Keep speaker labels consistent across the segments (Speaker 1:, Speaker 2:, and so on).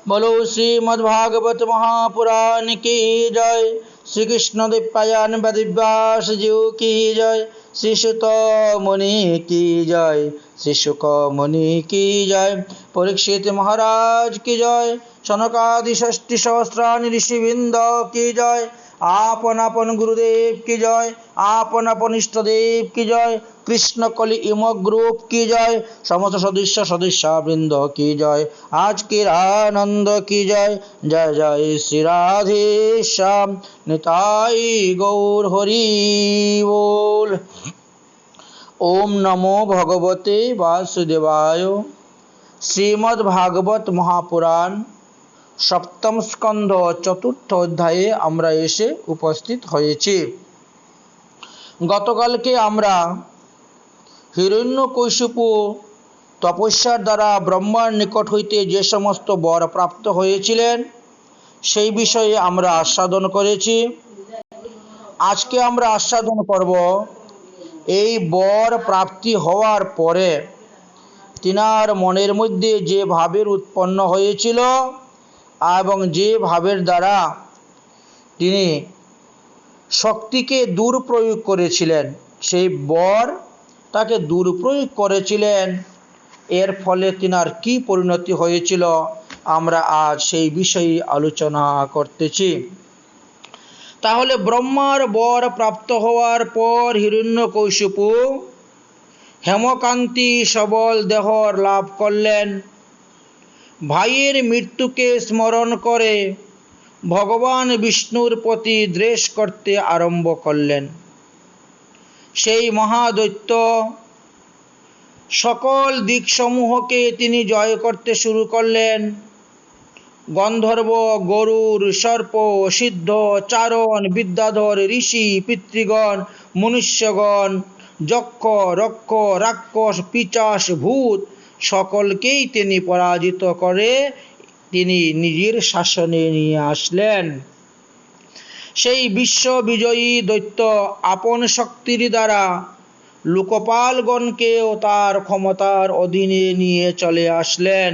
Speaker 1: बोलो श्रीमद्भागवत महापुराण की जय। श्री कृष्ण दिव्यान वेदव्यास जी की जय। श्री सुत मुनि की जय। श्री शुक मुनि की जय। परीक्षित महाराज की जय। सनकादि षष्टि सहस्राणि ऋषिवृंद की जय। आपन आपन गुरुदेव की जय। आपन आपन इष्ट देव की जय। कृष्ण कलि इम ग्रुप की जय। समस्त सदस्य सदस्य वृंद की जय। आज के आनंद की जय। जय जय श्री राधे श्याम निताई गौर हरि बोल। ओम नमो भगवते वासुदेवाय। श्रीमद्भागवत महापुराण सप्तम स्कंध चतुर्थ अध्याये আমরা এসে উপস্থিত হয়েছি। গতকালকে আমরা হিরণ্যকশিপু তপস্যার দ্বারা ব্রহ্মার নিকট হইতে যে সমস্ত বর প্রাপ্ত হয়েছিলেন সেই বিষয়ে আমরা আস্বাদন করেছি। আজকে আমরা আস্বাদন করব এই বর প্রাপ্তি হওয়ার পরে তিনার মনের মধ্যে যে ভাবের উৎপন্ন হয়েছিল এবং যে ভাবের দ্বারা তিনি শক্তিকে দুর্প্রয়োগ করেছিলেন, সেই বর তাকে দুর্প্রয়োগ করেছিলেন, এর ফলে তিনার কি পরিণতি হয়েছিল আমরা আজ সেই বিষয়ে আলোচনা করতেছি। তাহলে ব্রহ্মার বর প্রাপ্ত হওয়ার পর হিরণ্যকশিপু হেমকান্তি সবল দেহর লাভ করলেন। ভাইয়ের মৃত্যুকে স্মরণ করে ভগবান বিষ্ণুর প্রতি দ্বেষ করতে আরম্ভ করলেন। সেই মহাদৈত্য সকল দিকসমূহকে তিনি জয় করতে শুরু করলেন। গন্ধর্ব, গরুর, সর্প, সিদ্ধ, চারণ, বিদ্যাধর, ঋষি, পিতৃগণ, মনুষ্যগণ, যক্ষ, রক্ষ, রাক্ষস, পিশাচ, ভূত সকলকেই তিনি পরাজিত করে তিনি নিজের শাসনে নিয়ে আসলেন। সেই বিশ্ব বিজয়ী দৈত্য আপন শক্তির দ্বারা লোকপালগণকেও তার ক্ষমতার অধীনে নিয়ে চলে আসলেন।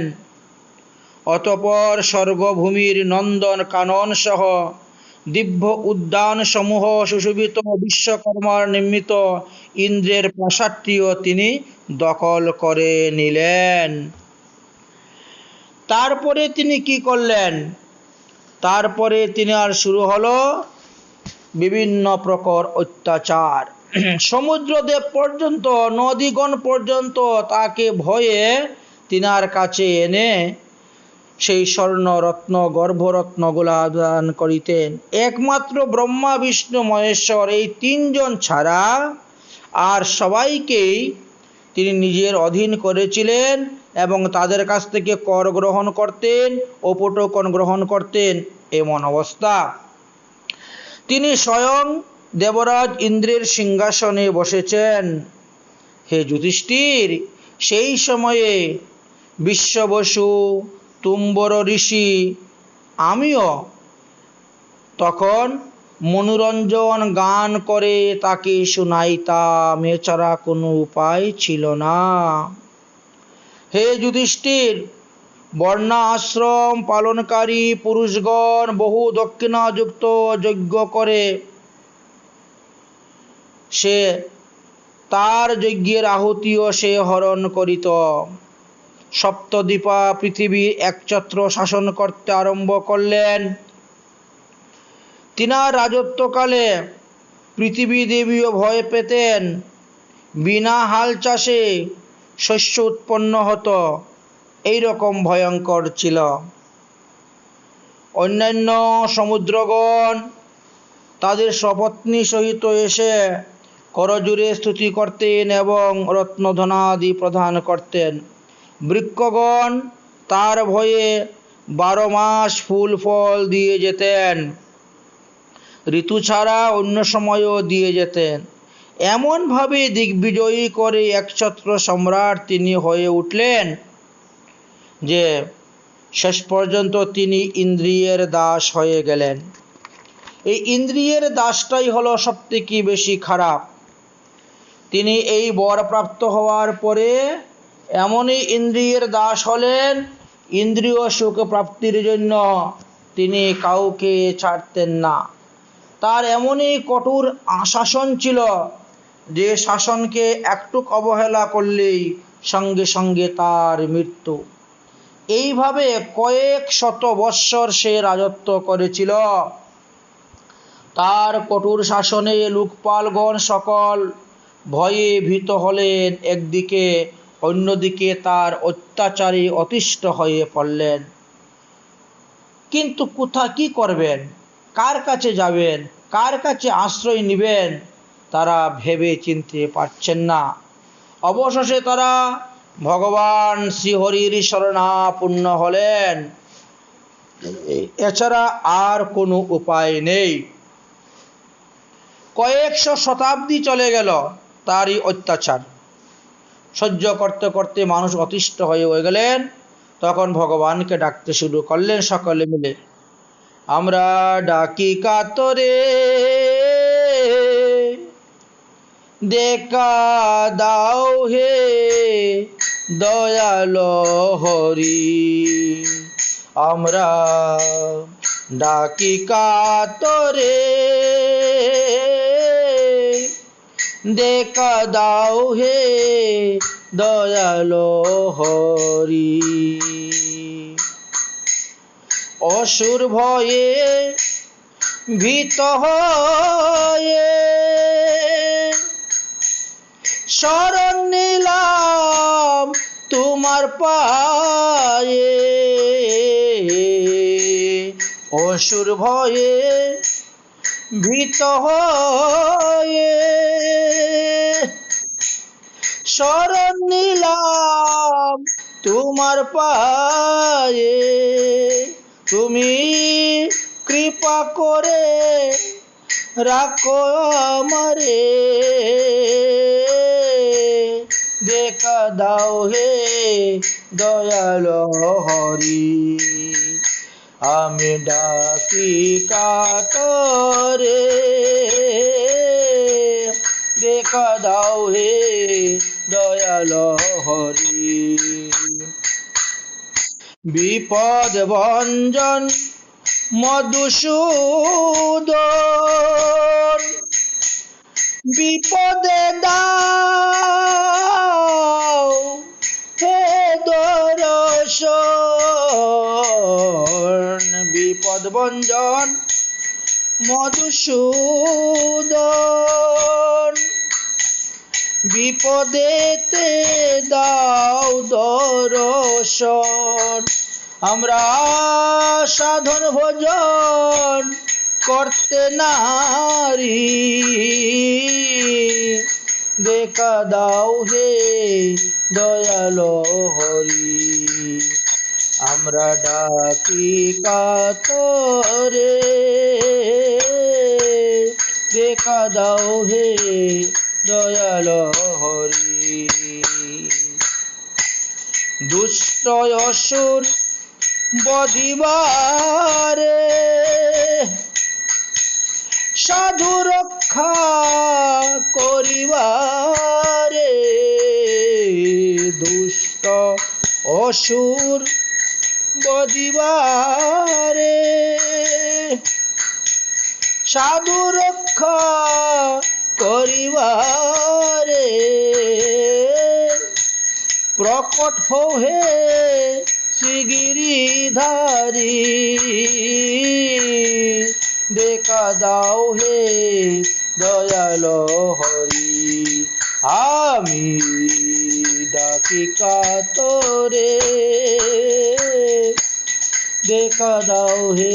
Speaker 1: অতঃপর স্বর্গভূমির নন্দন কানন সহ দিব্য উদ্যান সমূহ সুশোভিত বিশ্বকর্মার নির্মিত ইন্দ্রের প্রাসাদটিও তিনি দখল করে নিলেন। তারপরে তিনি কি করলেন? তারপরে তিনি আর শুরু হলো বিভিন্ন প্রকার অত্যাচার। সমুদ্রদেব পর্যন্ত, নদীগণ পর্যন্ত তাকে ভয়ে তিনার কাছে এনে সেই স্বর্ণ রত্ন গর্ভরত্নগুলা দান করিতেন। একমাত্র ব্রহ্মা বিষ্ণু মহেশ্বর এই তিনজন ছাড়া আর সবাইকেই তিনি নিজের অধীন করেছিলেন এবং তাদের কাছ থেকে কর গ্রহণ করতেন, উপটোকন গ্রহণ করতেন। এমন অবস্থা তিনি স্বয়ং দেবরাজ ইন্দ্রের সিংহাসনে বসেছেন। হে যুধিষ্ঠির, সেই সময়ে বিশ্ববসু, তুম্বর ঋষি, আমিও তখন মনোরঞ্জন গান করে তাকে শুনাইতাম, এছাড়া কোনো উপায় ছিল না। হে যুধিষ্ঠির, বর্ণা আশ্রম পালনকারী পুরুষগণ বহু দক্ষিণাযুক্ত যজ্ঞ করে সে তার যজ্ঞের আহুতিও সে হরণ করিত। সপ্তদ্বীপা পৃথিবীর একছত্র শাসন করতে আরম্ভ করলেন। তিনার রাজত্বকালে পৃথিবী দেবীও ভয় পেতেন। বিনা হাল চাষে শস্য উৎপন্ন হতো, এইরকম ভয়ঙ্কর ছিল। অন্যান্য সমুদ্রগণ তাদের সপত্নী সহিত এসে করজোড়ে স্তুতি করতেন এবং রত্নধনাদি প্রদান করতেন। বৃক্ষগণ তার ভয়ে 12 মাস ফুল ফল দিয়ে যেতেন, ঋতু ছাড়া অন্য সময়ও দিয়ে যেতেন। এমনভাবে দিগ্বিজয়ী করে একছত্র সম্রাট তিনি হয়ে উঠলেন যে শেষ পর্যন্ত তিনি ইন্দ্রিয়ের দাস হয়ে গেলেন। এই ইন্দ্রিয়ের দাসটাই হলো সবথেকে বেশি খারাপ। তিনি এই বর প্রাপ্ত হওয়ার পরে এমনই ইন্দ্রিয়ের দাস হলেন ইন্দ্রিয় সুখ প্রাপ্তির জন্য তিনি কাউকে ছাড়তেন না। তার এমনই কঠোর শাসন ছিল যে শাসনকে একটু অবহেলা করলেই সঙ্গে সঙ্গে তার মৃত্যু। এইভাবে কয়েক শত বৎসর সে রাজত্ব করেছিল। তার কঠোর শাসনে লোকপালগণ সকল ভয়ে ভীত হলেন একদিকে, অন্যদিকে তার অত্যাচারে অতিষ্ঠ হয়ে পড়লেন। কিন্তু কি করবেন, কার কাছে যাবেন, কার কাছে আশ্রয় নেবেন, তারা ভেবে চিনতে পারছেন না। অবশেষে তারা ভগবান শ্রীহরির শরণাপন্ন হলেন। এছাড়া আর কোনো উপায় নেই। কয়েকশো শতাব্দী চলে গেল তারই অত্যাচার সহ্য করতে করতে মানুষ অতিষ্ঠ হয়ে গেলেন। তখন ভগবানকে ডাকতে শুরু করলেন সকলে মিলে, আমরা ডাকি কাতরে দেখা দাও হে দয়াল হরি। আমরা ডাকি কাতরে দেখা দাও হে দয়াল হরি। অসুর ভয়ে ভীত হয়ে শরণ নিলাম তোমার পায়ে। অসুর ভয়ে ভীত হয়ে শরণ নিলাম তোমার পায়ে। তুমি কৃপা করে রাখো আমারে, দেখা দাও হে দয়াল হরি। আমি ডাকি কাতরে দেখা দাও হে দয়াল হরি। বিপদ ভঞ্জন মধুসূদন বিপদে দাও হে দর্শন। বিপদ ভঞ্জন মধুসূদন বিপদেতে দাও দর্শন। আমরা সাধন ভজন করতে নারি, দেখা দাও হে দয়াল হরি। আমরা ডাকি কাতরে দেখা দাও হে দয়াল হরি। দুষ্ট অসুর বধিবারে সাধু রক্ষা করিবারে। দুষ্ট অসুর বধিবারে সাধু রক্ষা করিবারে। প্রকট হও হে শ্রীগিরিধারী, দেখা দাও হে দয়াল হরি। আমি ডাকি কাতরে দেখা দাও হে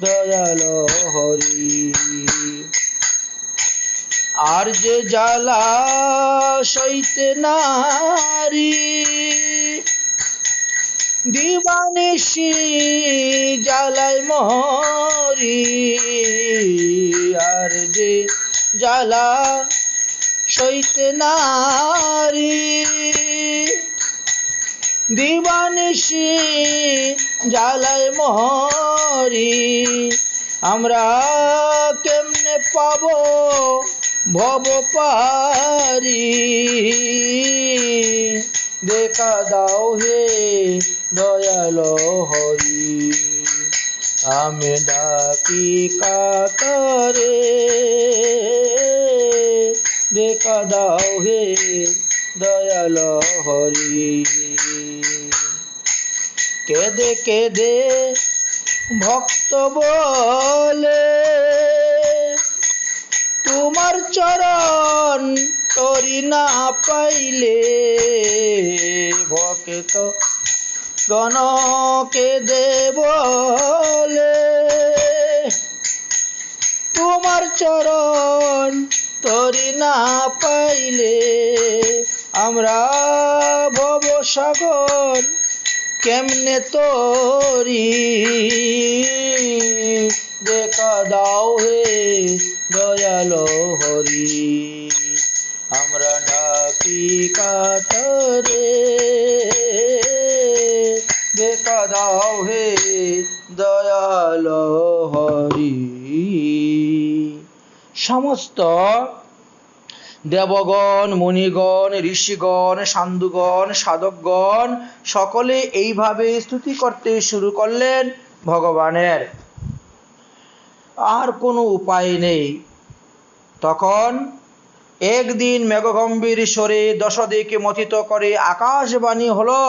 Speaker 1: দয়াল হরি। আর যে জ্বালা সইতে নারী দিবানিশি জ্বালায় মরি। আর যে জ্বালা সইতে নারী দিবানিশি জ্বালায় মরি। আমরা কেমনে পাবো ভব পারি, দেখা দাও হে দয়াল হরি। আমি ডাকি কাতরে দেখা দাও হে দয়াল হরি। কেদে কেদে ভক্ত বলে তোমার চরণ তরি না পাইলে, ভক্ত গণ কেদে বলে তোমার চরণ তরি না পাইলে, আমরা ভবসাগর কেমনে তরি, দেখা দাও হে দয়াল হরি। আমরা ডাকি কাতরে দেখা দাও হে দয়াল হরি। সমস্ত দেবগণ, মুনিগণ, ঋষিগণ, সাধুগণ, সাধকগণ সকলে এইভাবে স্তুতি করতে শুরু করলেন ভগবানের। আর কোনো উপায় নেই। তখন একদিন মেঘগম্ভীর স্বরে দশদিকে মথিত করে আকাশবাণী হলো,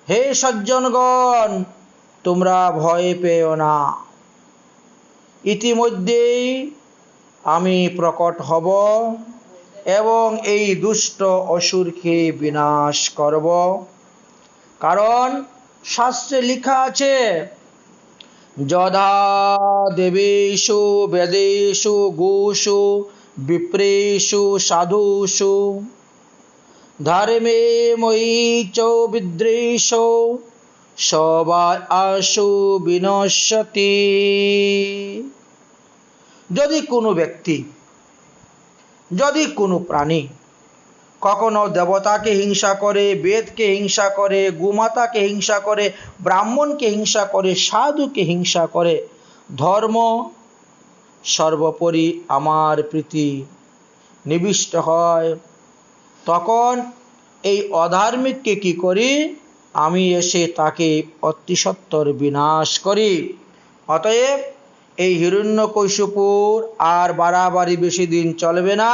Speaker 1: হে সজ্জনগণ, তোমরা ভয় পেও না, ইতিমধ্যেই আমি প্রকট হব এবং এই দুষ্ট অসুরকে বিনাশ করব। কারণ শাস্ত্রে লেখা আছে, যদা দেবেষু বেদেষু গোষু বিপ্রেষু সাধুষু ধর্মে ময়ি চ বিদ্বেষ সবাই আশু বিনশ্যতি। যদি কোনো ব্যক্তি, যদি কোনো প্রাণী কখনো দেবতাকে হিংসা করে, বেদকে হিংসা করে, গোমাতাকে হিংসা করে, ব্রাহ্মণকে হিংসা করে, সাধুকে হিংসা করে, ধর্ম সর্বোপরি আমার প্রীতি নিবিষ্ট হয়, তখন এই অধার্মিককে কি করি, আমি এসে তাকে অতি সত্বর বিনাশ করি। অতএব এই হিরণ্যকশিপুর আর বাড়াবাড়ি বেশি দিন চলবে না।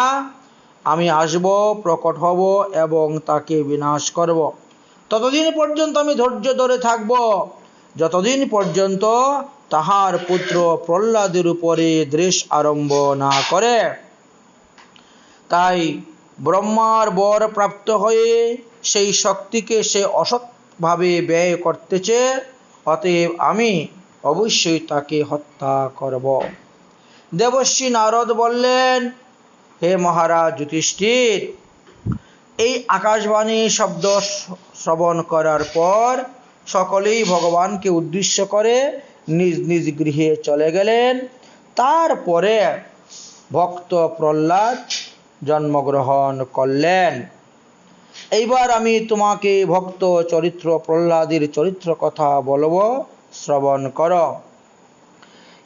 Speaker 1: আমি আসব, প্রকট হব এবং তাকে বিনাশ করব। ততদিন পর্যন্ত আমি ধৈর্য ধরে থাকব, যতদিন পর্যন্ত তাহার পুত্র প্রহ্লাদের উপরে দ্বেষ আরম্ভ না করে। তাই ব্রহ্মার বর প্রাপ্ত হয়ে সেই শক্তিকে সে অসৎভাবে ব্যয় করতেছে, অতএব আমি অবশ্যই তাকে হত্যা করব। দেবর্ষি নারদ বললেন, হে মহারাজ যুধিষ্ঠির, এই আকাশবাণী শব্দ শ্রবণ করার পর সকলেই ভগবানকে উদ্দেশ্য করে নিজ নিজ গৃহে চলে গেলেন। তারপরে ভক্ত প্রহ্লাদ জন্মগ্রহণ করলেন। এইবার আমি তোমাকে ভক্ত চরিত্র প্রহ্লাদের চরিত্র কথা বলবো, শ্রবণ কর।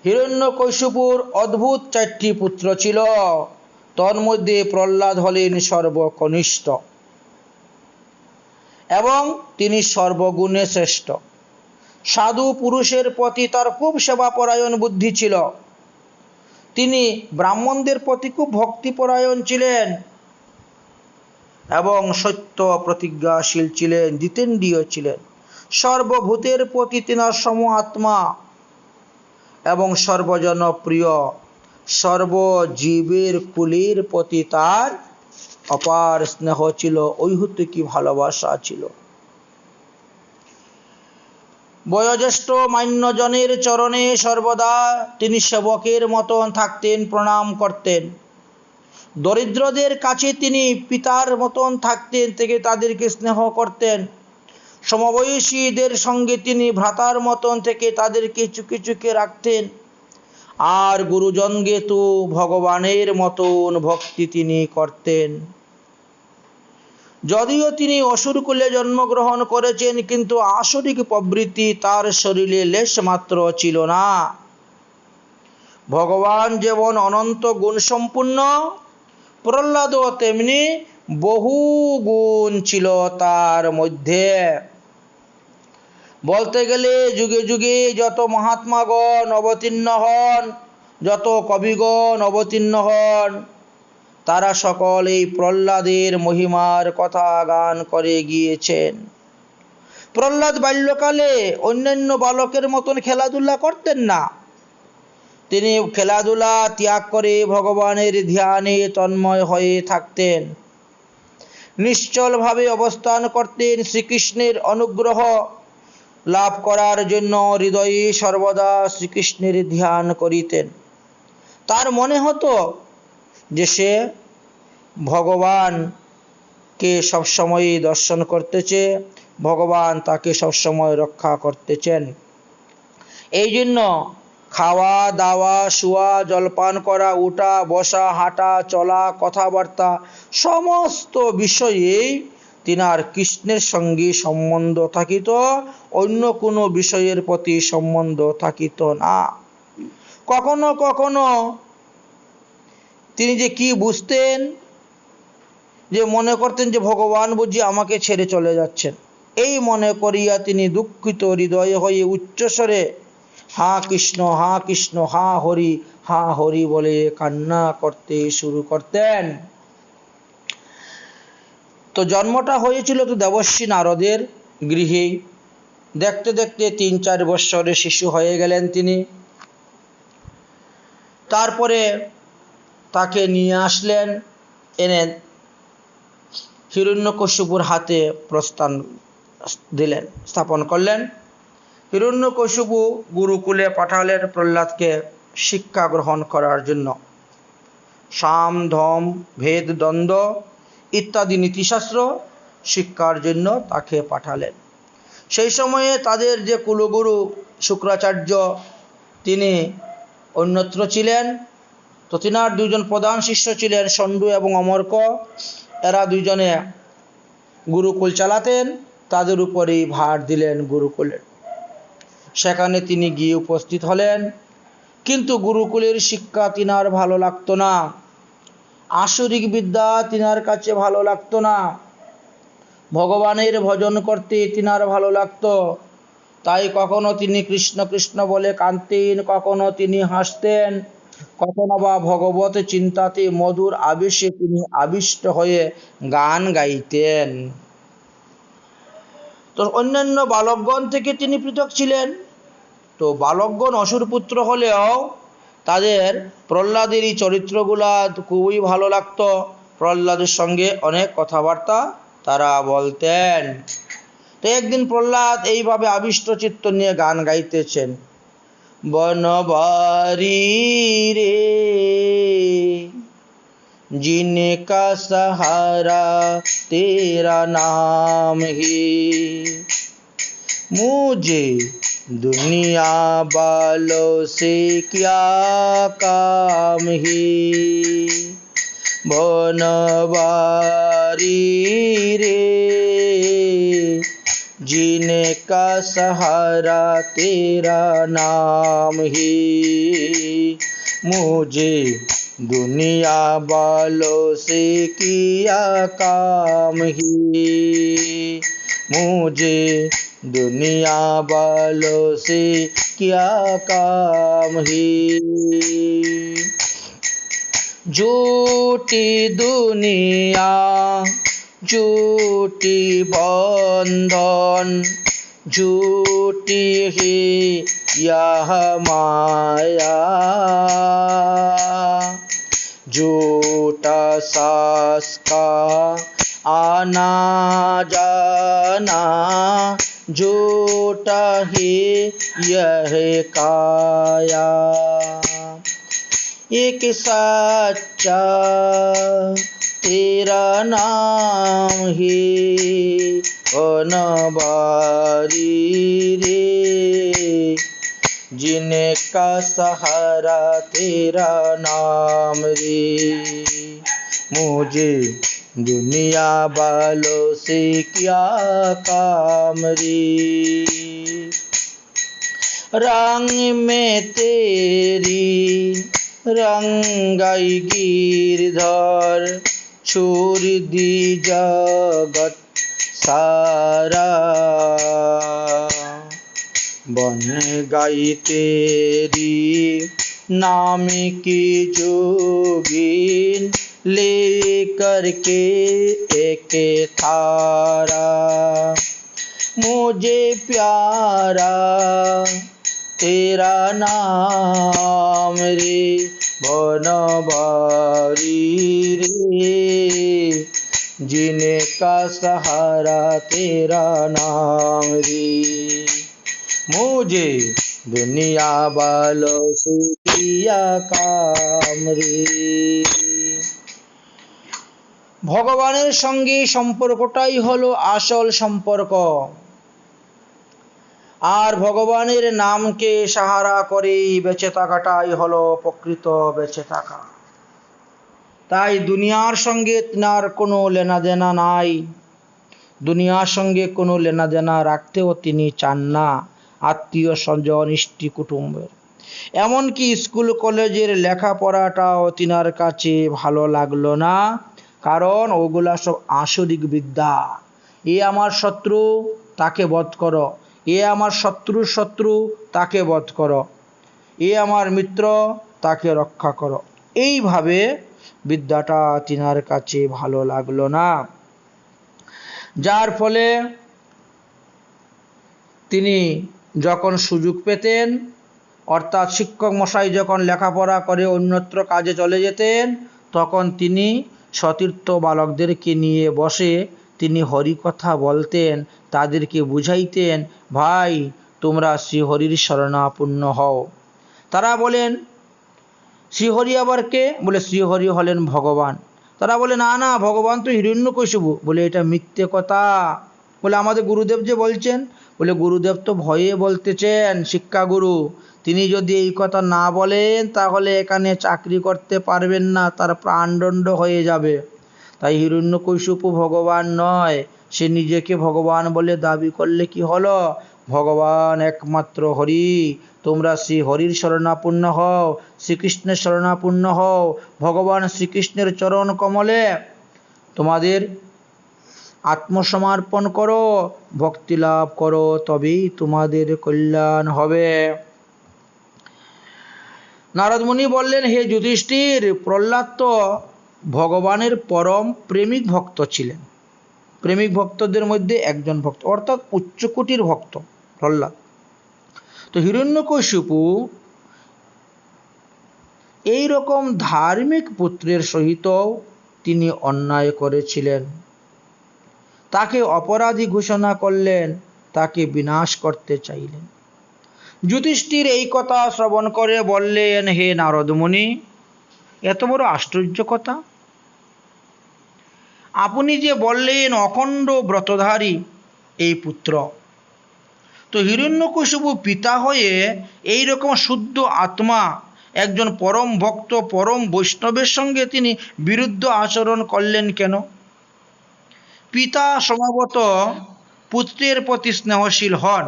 Speaker 1: হিরণ্যকশিপুর অদ্ভুত 4টি পুত্র ছিল, তন্মধ্যে প্রহ্লাদ হলেন সর্বকনিষ্ঠ এবং তিনি সর্বগুণে শ্রেষ্ঠ। সাধু পুরুষের প্রতি তার খুব সেবাপরায়ণ বুদ্ধি ছিল। তিনি ব্রাহ্মণদের প্রতি খুব ভক্তিপরায়ণ ছিলেন এবং সত্য প্রতিজ্ঞাশীল ছিলেন, জিতেন্দ্রিয় ছিলেন। সর্বভূতের প্রতি তিনার সম আত্মা এবং সর্বজনপ্রিয়। সর্বজীবের কুলের প্রতি তার অপার স্নেহ ছিল, ঐহুত্যিকী ভালোবাসা ছিল। বয়োজ্যেষ্ঠ মান্যজনের চরণে সর্বদা তিনি সেবকের মতন থাকতেন, প্রণাম করতেন। দরিদ্রদের কাছে তিনি পিতার মতন থাকতেন, থেকে তাদেরকে স্নেহ করতেন। সমবয়সীদের সঙ্গে তিনি ভ্রাতার মতন থেকে তাদেরকে চুকে চুকে রাখতেন। আর গুরুজনকে তো ভগবানের মতন ভক্তি তিনি করতেন। যদিও তিনি অসুরকুলে জন্মগ্রহণ করেছেন, কিন্তু আসরিক প্রবৃত্তি তার শরীরে লেশ মাত্র ছিল না। ভগবান যেমন অনন্ত গুণ সম্পূর্ণ, প্রহ্লাদও তেমনি বহু গুণ ছিল তার মধ্যে। বলতে গেলে যুগে যুগে যত মহাত্মাগণ অবতীর্ণ হন, যত কবিগণ অবতীর্ণ হন, তারা সকলেই প্রহ্লাদের মহিমার কথা গান করে গিয়েছেন। প্রহ্লাদ বাল্যকালে অন্যান্য বালকের মতন খেলাধুলা করতেন না। তিনি খেলাধুলা ত্যাগ করে ভগবানের ধ্যানে তন্ময় হয়ে থাকতেন, নিশ্চলভাবে অবস্থান করতেন। শ্রীকৃষ্ণের অনুগ্রহ লাভ করার জন্য হৃদয়ে সর্বদা শ্রীকৃষ্ণের ধ্যান করিতেন। তার মনে হতো যে সে ভগবানকে সবসময় দর্শন করতেছে, ভগবান তাকে সবসময় রক্ষা করতেছেন। এই জন্য খাওয়া দাওয়া, শোয়া, জলপান করা, উঠা বসা, হাঁটা চলা, কথাবার্তা সমস্ত বিষয়েই তিনার কৃষ্ণের সঙ্গে সম্বন্ধ থাকিত, অন্য কোনো বিষয়ের প্রতি সম্বন্ধ থাকিত না। কখনো কখনো তিনি যে কি বুঝতেন, যে মনে করতেন যে ভগবান বুঝি আমাকে ছেড়ে চলে যাচ্ছেন, এই মনে করিয়া তিনি দুঃখিত হৃদয় হয়ে উচ্চস্বরে হা কৃষ্ণ হা কৃষ্ণ হা হরি বলে কান্না করতে শুরু করতেন। তো জন্মটা হয়েছিল তো দেবর্ষি নারদের গৃহে। দেখতে দেখতে 3-4 বৎসরের শিশু হয়ে গেলেন তিনি। তারপরে তাকে নিয়ে আসলেন, এনে হিরণ্যকশিপুর হাতে প্রস্থান দিলেন, স্থাপন করলেন। হিরণ্যকশিপু গুরুকুলে পাঠালেন প্রহ্লাদকে শিক্ষা গ্রহণ করার জন্য। সাম ধম ভেদ দ্বন্দ্ব ইত্যাদি নীতিশাস্ত্র শিক্ষার জন্য তাকে পাঠালেন। সেই সময়ে তাদের যে কুলগুরু শুক্রাচার্য, তিনি অন্যত্র ছিলেন। তো তিনার 2 জন প্রধান শিষ্য ছিলেন ষণ্ড এবং অমর্ক। এরা 2 জনে গুরুকুল চালাতেন, তাদের উপরেই ভার দিলেন গুরুকুলের। সেখানে তিনি গিয়ে উপস্থিত হলেন, কিন্তু গুরুকুলের শিক্ষা তিনার ভালো লাগতো না, আসরিক বিদ্যা তিনার কাছে ভালো লাগতো না, ভগবানের ভজন করতে তিনার ভালো লাগতো। তাই কখনো তিনি কৃষ্ণ কৃষ্ণ বলে কাঁদতেন, কখনো তিনি হাসতেন, কখনো বা ভগবত চিন্তাতে মধুর আবেশে তিনি আবিষ্ট হয়ে গান গাইতেন। তো অন্যান্য বালকগণ থেকে তিনি পৃথক ছিলেন। তো বালকগণ অসুরপুত্র হলেও তাদের প্রহ্লাদের এই চরিত্রগুলা খুবই ভালো লাগতো। প্রহ্লাদের সঙ্গে অনেক কথাবার্তা তারা বলতেন। তো একদিন প্রহ্লাদ এইভাবে আবিষ্ট চিত্ত নিয়ে গান গাইতেছেন। বনবারি রে जिनका सहारा तेरा नाम ही, मुझे दुनिया वालों से क्या काम ही। बनवारी रे जिनका सहारा तेरा नाम ही, मुझे दुनिया वालों से किया काम ही, मुझे दुनिया वालों से क्या काम ही। झूठी दुनिया झूठी बंधन, झूठी ही यह माया, झूठा सास का आना जाना, झूठा ही यह काया। एक सच्चा तेरा नाम ही बनवारी रे, जिनका सहारा तेरा नाम रे, मुझे दुनिया वालों से क्या काम रे। रंग में तेरी रंगाई गिरधर, छोड़ दी जगत सारा, बन गई तेरी नाम की जोगिन, ले करके एक थारा। मुझे प्यारा तेरा नाम रे, बनवारी रे, जीने का सहारा तेरा नाम रे। मुझे दुनिया वालों से किया काम रे। ভগবানের সঙ্গে সম্পর্কটাই হলো আসল সম্পর্ক, আর ভগবানের নামকে সাহারা করে বেঁচে থাকাটাই হলো প্রকৃত বেঁচে থাকা। তাই দুনিয়ার সঙ্গে তার কোনো লেনাদেনা নাই, দুনিয়ার সঙ্গে কোনো লেনাদেনা রাখতেও তিনি চান না, আত্মীয় স্বজন ইষ্টি কুটুম্বের, এমনকি স্কুল কলেজের লেখাপড়াটাও তিনার কাছে ভালো লাগলো না, কারণ ওগুলা সব আসরিক বিদ্যা। এ আমার শত্রু, তাকে বধ করো, এ আমার শত্রুর শত্রু, তাকে বধ করো, এ আমার মিত্র, তাকে রক্ষা করো। এইভাবে বিদ্যাটা তিনার কাছে ভালো লাগলো না, যার ফলে তিনি যখন সুযোগ পেতেন, অর্থাৎ শিক্ষক মশাই যখন লেখাপড়া করে অন্যত্র কাজে চলে যেতেন, তখন তিনি সতীর্থ বালকদেরকে নিয়ে বসে তিনি হরিকথা বলতেন, তাদেরকে বুঝাইতেন, ভাই তোমরা শ্রীহরির শরণাপন্ন হও। তারা বলেন শ্রীহরি আবার কে? বলে শ্রীহরি হলেন ভগবান। তারা বলে না না, ভগবান তো হিরণ্যকশিপু। বলে এটা মিথ্যে কথা। বলে আমাদের গুরুদেব যে বলছেন, বলে গুরুদেব তো ভয়ে বলতেছেন, শিক্ষাগুরু, তিনি যদি এই কথা না বলেন তাহলে এখানে চাকরি করতে পারবেন না, তার প্রাণদণ্ড হয়ে যাবে। তাই হিরণ্যকশিপু ভগবান নয়, সে নিজেকে ভগবান বলে দাবি করলে কি হলো? ভগবান একমাত্র হরি, তোমরা শ্রী হরির শরণাপন্ন হও, শ্রীকৃষ্ণের শরণাপন্ন হও, ভগবান শ্রীকৃষ্ণের চরণ কমলে তোমাদের আত্মসমর্পণ করো, ভক্তি লাভ করো, তবেই তোমাদের কল্যাণ হবে। নারদ মুনি বললেন, হে যুধিষ্ঠির, প্রহ্লাদ তো ভগবানের পরম প্রেমিক ভক্ত ছিলেন, প্রেমিক ভক্তদের মধ্যে একজন ভক্ত, অর্থাৎ উচ্চকোটির ভক্ত প্রহ্লাদ। তো হিরণ্যকশিপু এই রকম ধার্মিক পুত্রের সহিত তিনি অন্যায় করেছিলেন, তাকে অপরাধী ঘোষণা করলেন, তাকে বিনাশ করতে চাইলেন। যুধিষ্ঠির এই কথা শ্রবণ করে বললেন, হে নারদ মুনি, এত বড় আশ্চর্য কথা! আপনি যে বললেন অখণ্ড ব্রতধারী এই পুত্র, তো হিরণ্যকশিপু পিতা হয়ে এই রকম শুদ্ধ আত্মা একজন পরম ভক্ত পরম বৈষ্ণবের সঙ্গে তিনি বিরুদ্ধ আচরণ করলেন কেন? পিতা স্বভাবত পুত্রের প্রতি স্নেহশীল হন।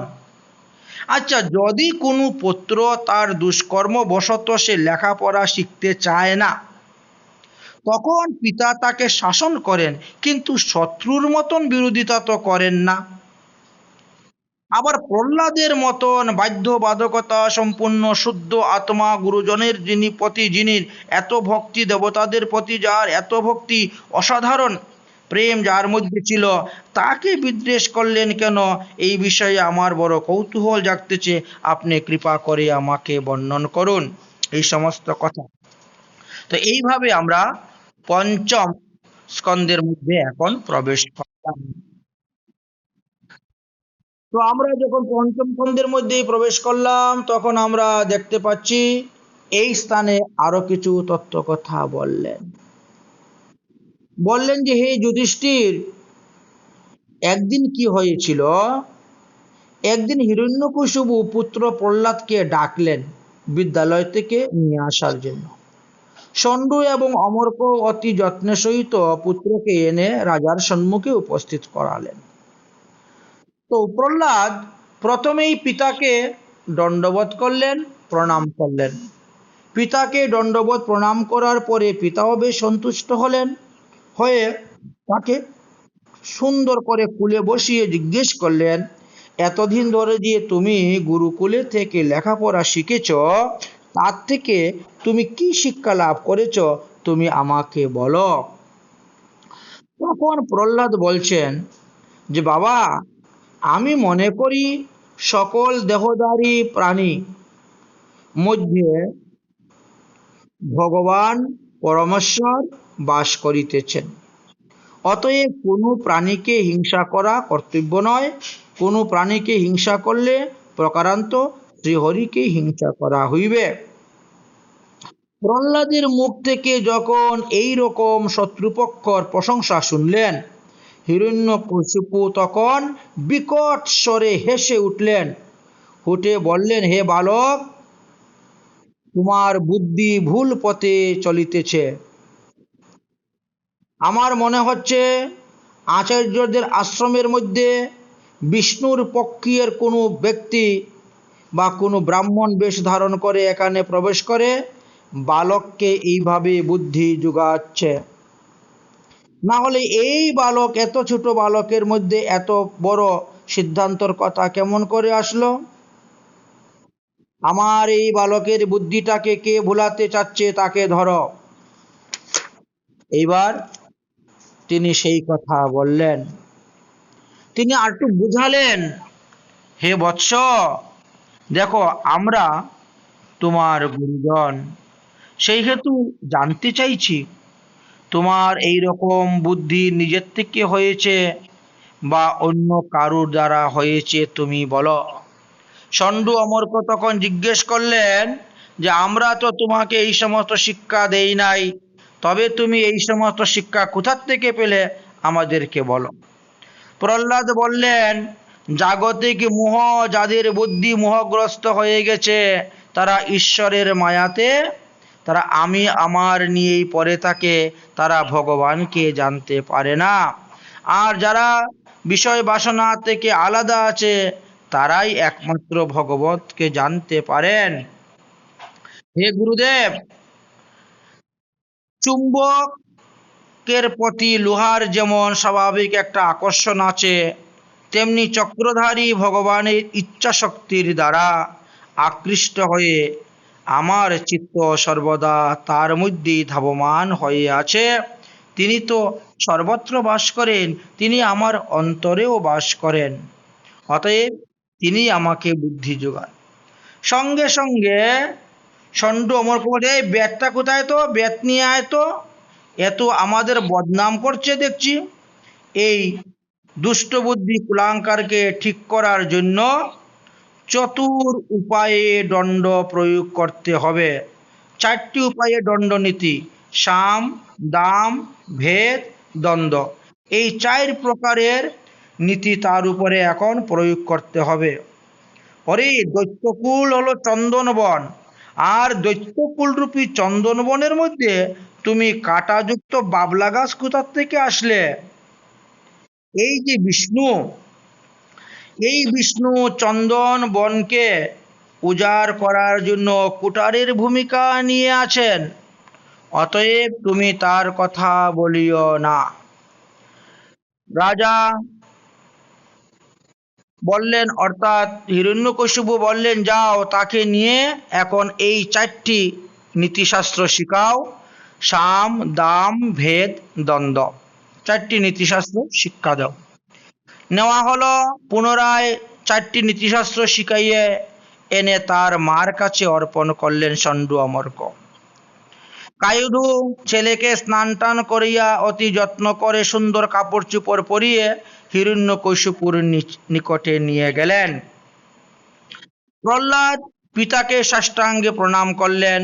Speaker 1: আচ্ছা, যদি কোনো পুত্র তার দুষ্কর্মবশত সে লেখাপড়া শিখতে চায় না, তখন পিতা তাকে শাসন করেন, কিন্তু শত্রুর মতন বিরোধিতা তো করেন না। আবার প্রহ্লাদের মতন বাধ্যবাধকতা সম্পূর্ণ শুদ্ধ আত্মা গুরুজনের যিনি এত ভক্তি, দেবতাদের প্রতি যার এত ভক্তি, অসাধারণ প্রেম যার মধ্যে ছিল, তাকে বিদ্বেষ করলেন কেন? এই বিষয়ে আমার বড় কৌতূহল জাগতেছে, আপনি কৃপা করে আমাকে বর্ণন করুন এই সমস্ত কথা। তো এইভাবে আমরা পঞ্চম স্কন্ধের মধ্যে এখন প্রবেশ করলাম। তো আমরা যখন পঞ্চম স্কন্ধের মধ্যে প্রবেশ করলাম, তখন আমরা দেখতে পাচ্ছি এই স্থানে আরো কিছু তত্ত্ব কথা বললেন যে হে যুধিষ্ঠির, একদিন কি হয়েছিল, একদিন হিরণ্যকশিপু পুত্র প্রহ্লাদকে ডাকলেন বিদ্যালয় থেকে নিয়ে আসার জন্য। ষণ্ড এবং অমর্ক অতি যত্নের সহিত পুত্রকে এনে রাজার সম্মুখে উপস্থিত করালেন। তো প্রহ্লাদ প্রথমেই পিতাকে দণ্ডবোধ করলেন, প্রণাম করলেন। পিতাকে দণ্ডবোধ প্রণাম করার পরে পিতাও বেশ সন্তুষ্ট হলেন। হয়ে তাকে সুন্দর করে কুলে বসিয়ে জিজ্ঞেস করলেন, এতদিন ধরে যে তুমি গুরুকুলে থেকে লেখাপড়া শিখেছ, তার থেকে তুমি কি শিক্ষা লাভ করেছ, তুমি আমাকে বলো। তখন প্রহ্লাদ বলছেন যে বাবা, আমি মনে করি সকল দেহধারী প্রাণী মধ্যে ভগবান পরমেশ্বর বাস করিতেছেন। অতএব কোনো প্রাণীকে হিংসা করা কর্তব্য নয়। কোনো প্রাণীকে হিংসা করলে প্রকারান্ত শ্রীহরিকে হিংসা করা হইবে। প্রহ্লাদের মুখ থেকে যখন এই রকম শত্রুপক্ষর প্রশংসা শুনলেন, হিরণ্যকশিপু তখন বিকট স্বরে হেসে উঠলেন। উঠে বললেন, হে বালক, তোমার বুদ্ধি ভুল পথে চলিতেছে। আমার মনে হচ্ছে আচার্যদের আশ্রমের মধ্যে বিষ্ণুর পক্ষের কোনো ব্যক্তি বা কোনো ব্রাহ্মণ বেশ ধারণ করে এখানে প্রবেশ করে বালককে এইভাবে বুদ্ধি যোগাচ্ছে। না হলে এই বালক, এত ছোট বালকের মধ্যে এত বড় সিদ্ধান্তর কথা কেমন করে আসলো? আমার এই বালকের বুদ্ধিটাকে কে ভুলাতে চাচ্ছে, তাকে ধরো। এইবার তিনি সেই কথা বললেন। তিনি আরেকটু বুঝালেন, হে বৎস, দেখো আমরা তোমার গুরুজন, সেই হেতু জানতে চাইছি তোমার এই রকম বুদ্ধি নিজের থেকে হয়েছে বা অন্য কারুর দ্বারা হয়েছে, তুমি বলো। ষণ্ড অমরকে তখন জিজ্ঞেস করলেন যে আমরা তো তোমাকে এই সমস্ত শিক্ষা দেই নাই, তবে তুমি এই সমস্ত শিক্ষা কোথার থেকে পেলে আমাদেরকে বলো। প্রহ্লাদ বললেন, জাগতিক মোহ, যাদের বুদ্ধি মোহগ্রস্ত হয়ে গেছে, তারা ঈশ্বরের মায়াতে তারা আমি আমার নিয়েই পড়ে থাকে, তারা ভগবানকে জানতে পারে না। আর যারা বিষয় বাসনা থেকে আলাদা আছে, তারাই একমাত্র ভগবতকে জানতে পারেন। হে গুরুদেব, চুম্বকের প্রতি লোহার যেমন স্বাভাবিক একটা আকর্ষণ আছে, তেমনি চক্রধারী ভগবানের ইচ্ছা শক্তির দ্বারা আকৃষ্ট হয়ে আমার চিত্ত সর্বদা তার মধ্যেই ধাবমান হয়ে আছে। তিনি তো সর্বত্র বাস করেন, তিনি আমার অন্তরেও বাস করেন। অতএব তিনি আমাকে বুদ্ধি যোগান। সঙ্গে সঙ্গে ষণ্ড অমরকে বলে, এই ব্যাটটা কোথায়, তো ব্যাট নিয়ে আয় তো, এত আমাদের বদনাম করছে দেখছি। এই দুষ্ট বুদ্ধি কুলাঙ্কারকে ঠিক করার জন্য চতুর উপায়ে দণ্ড প্রয়োগ করতে হবে। 4টি উপায়ে দণ্ডনীতি: সাম, দাম, ভেদ, দ্বন্দ্ব। এই 4 প্রকারের নীতি তার উপরে এখন প্রয়োগ করতে হবে। পরে দৈত্যকুল হলো চন্দনবন, আর দৈত্যকুল রূপী চন্দনবনের মধ্যে তুমি কাঁটাযুক্ত বাবলা গাছ কোথার থেকে আসলে? এই যে বিষ্ণু, এই বিষ্ণু চন্দন বনকে উজাড় করার জন্য কুটারের ভূমিকা নিয়ে আছেন। অতএব তুমি তার কথা বলিও না। রাজা বললেন, অর্থাৎ হিরণ্যকশিপু বললেন, যাও তাকে নিয়ে এখন এই 4টি নীতিশাস্ত্র শিখাও। সাম, দাম, ভেদ, দ্বন্দ্ব, 4টি নীতিশাস্ত্র শিক্ষা দাও। নেওয়া হলো। পুনরায় 4টি নীতিশাস্ত্র শিখাইয়ে এনে তার মার কাছে অর্পণ করলেন ষণ্ড অমর্ক। কায়ুধু ছেলেকে স্নান টান করিয়া অতি যত্ন করে সুন্দর কাপড় চোপড় পরিয়ে হিরণ্যকশিপুর নিকটে নিয়ে গেলেন। প্রহ্লাদ পিতাকে সাষ্টাঙ্গে প্রণাম করলেন।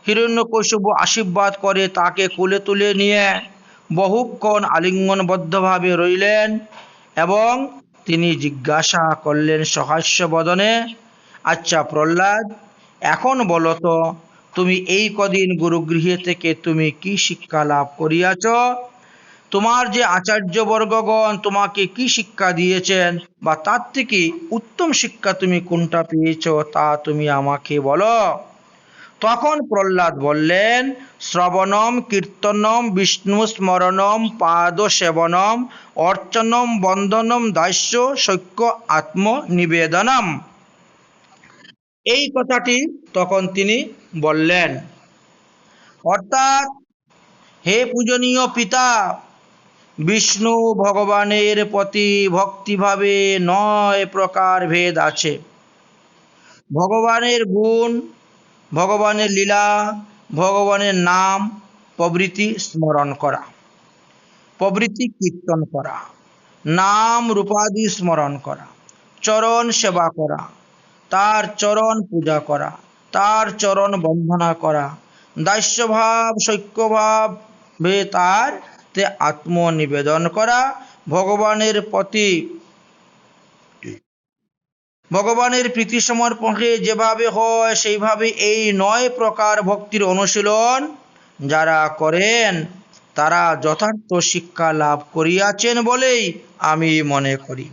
Speaker 1: হিরণ্যকশিপু আশীর্বাদ করে তাকে কোলে তুলে নিয়ে বহুক্ষণ আলিঙ্গনবদ্ধভাবে রইলেন এবং তিনি জিজ্ঞাসা করলেন সহাস্য বদনে, আচ্ছা প্রহ্লাদ, এখন বলো তো, তুমি এই কদিন গুরুগৃহে থেকে তুমি কি শিক্ষা লাভ করিয়াছ? তোমার যে আচার্যবর্গগণ তোমাকে কি শিক্ষা দিয়েছেন, বা তার থেকে উত্তম শিক্ষা তুমি কোনটা পেয়েছ, তা তুমি আমাকে বলো। তখন প্রহ্লাদ বললেন, শ্রবণম কীর্তনম বিষ্ণু স্মরণম পাদ সেবনম অর্চনম বন্দনম দাস্য সৈক্য আত্মনিবেদনম। এই কথাটি তখন তিনি বললেন। অর্থাৎ, হে পূজনীয় পিতা, বিষ্ণু ভগবানের প্রতি ভক্তিভাবে 9 প্রকার ভেদ আছে। ভগবানের গুণ, ভগবানের লীলা, ভগবানের নাম প্রভৃতি স্মরণ করা, প্রভৃতি কীর্তন করা, নাম রূপাদি স্মরণ করা, চরণ সেবা করা, তার চরণ পূজা করা, তার চরণ বন্দনা করা, দাস্যভাব সৈক্যভাবে তার আত্মনিবেদন করা, ভগবানের প্রতি ভগবানের প্রীতি সমর্পণে যেভাবে হয় সেইভাবে এই 9 প্রকার ভক্তির অনুশীলন যারা করেন তারা যথার্থ শিক্ষা লাভ করিয়াছেন বলেই আমি মনে করি।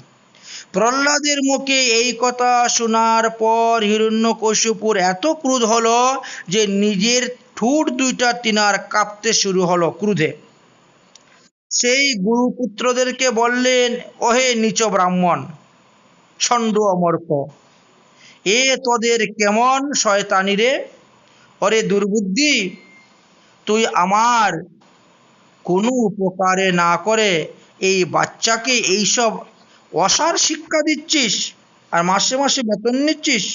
Speaker 1: প্রহ্লাদের মুখে এই কথা শোনার পর হিরণ্যকশিপুর এত ক্রোধ হলো যে নিজের ঠোঁট দুইটা তিনার কাঁপতে শুরু হলো ক্রোধে। সেই গুরুপুত্রদেরকে বললেন, ওহে নীচ ব্রাহ্মণ, ছন্দ অমর্ক, এ তোদের কেমন শয়তানি রে? ওরে দুর্বুদ্ধি, তুই আমার কোনো উপকারে না করে এই বাচ্চাকে এইসব অসার শিক্ষা দিচ্ছিস আর মাসে মাসে বেতন নিচ্ছিস।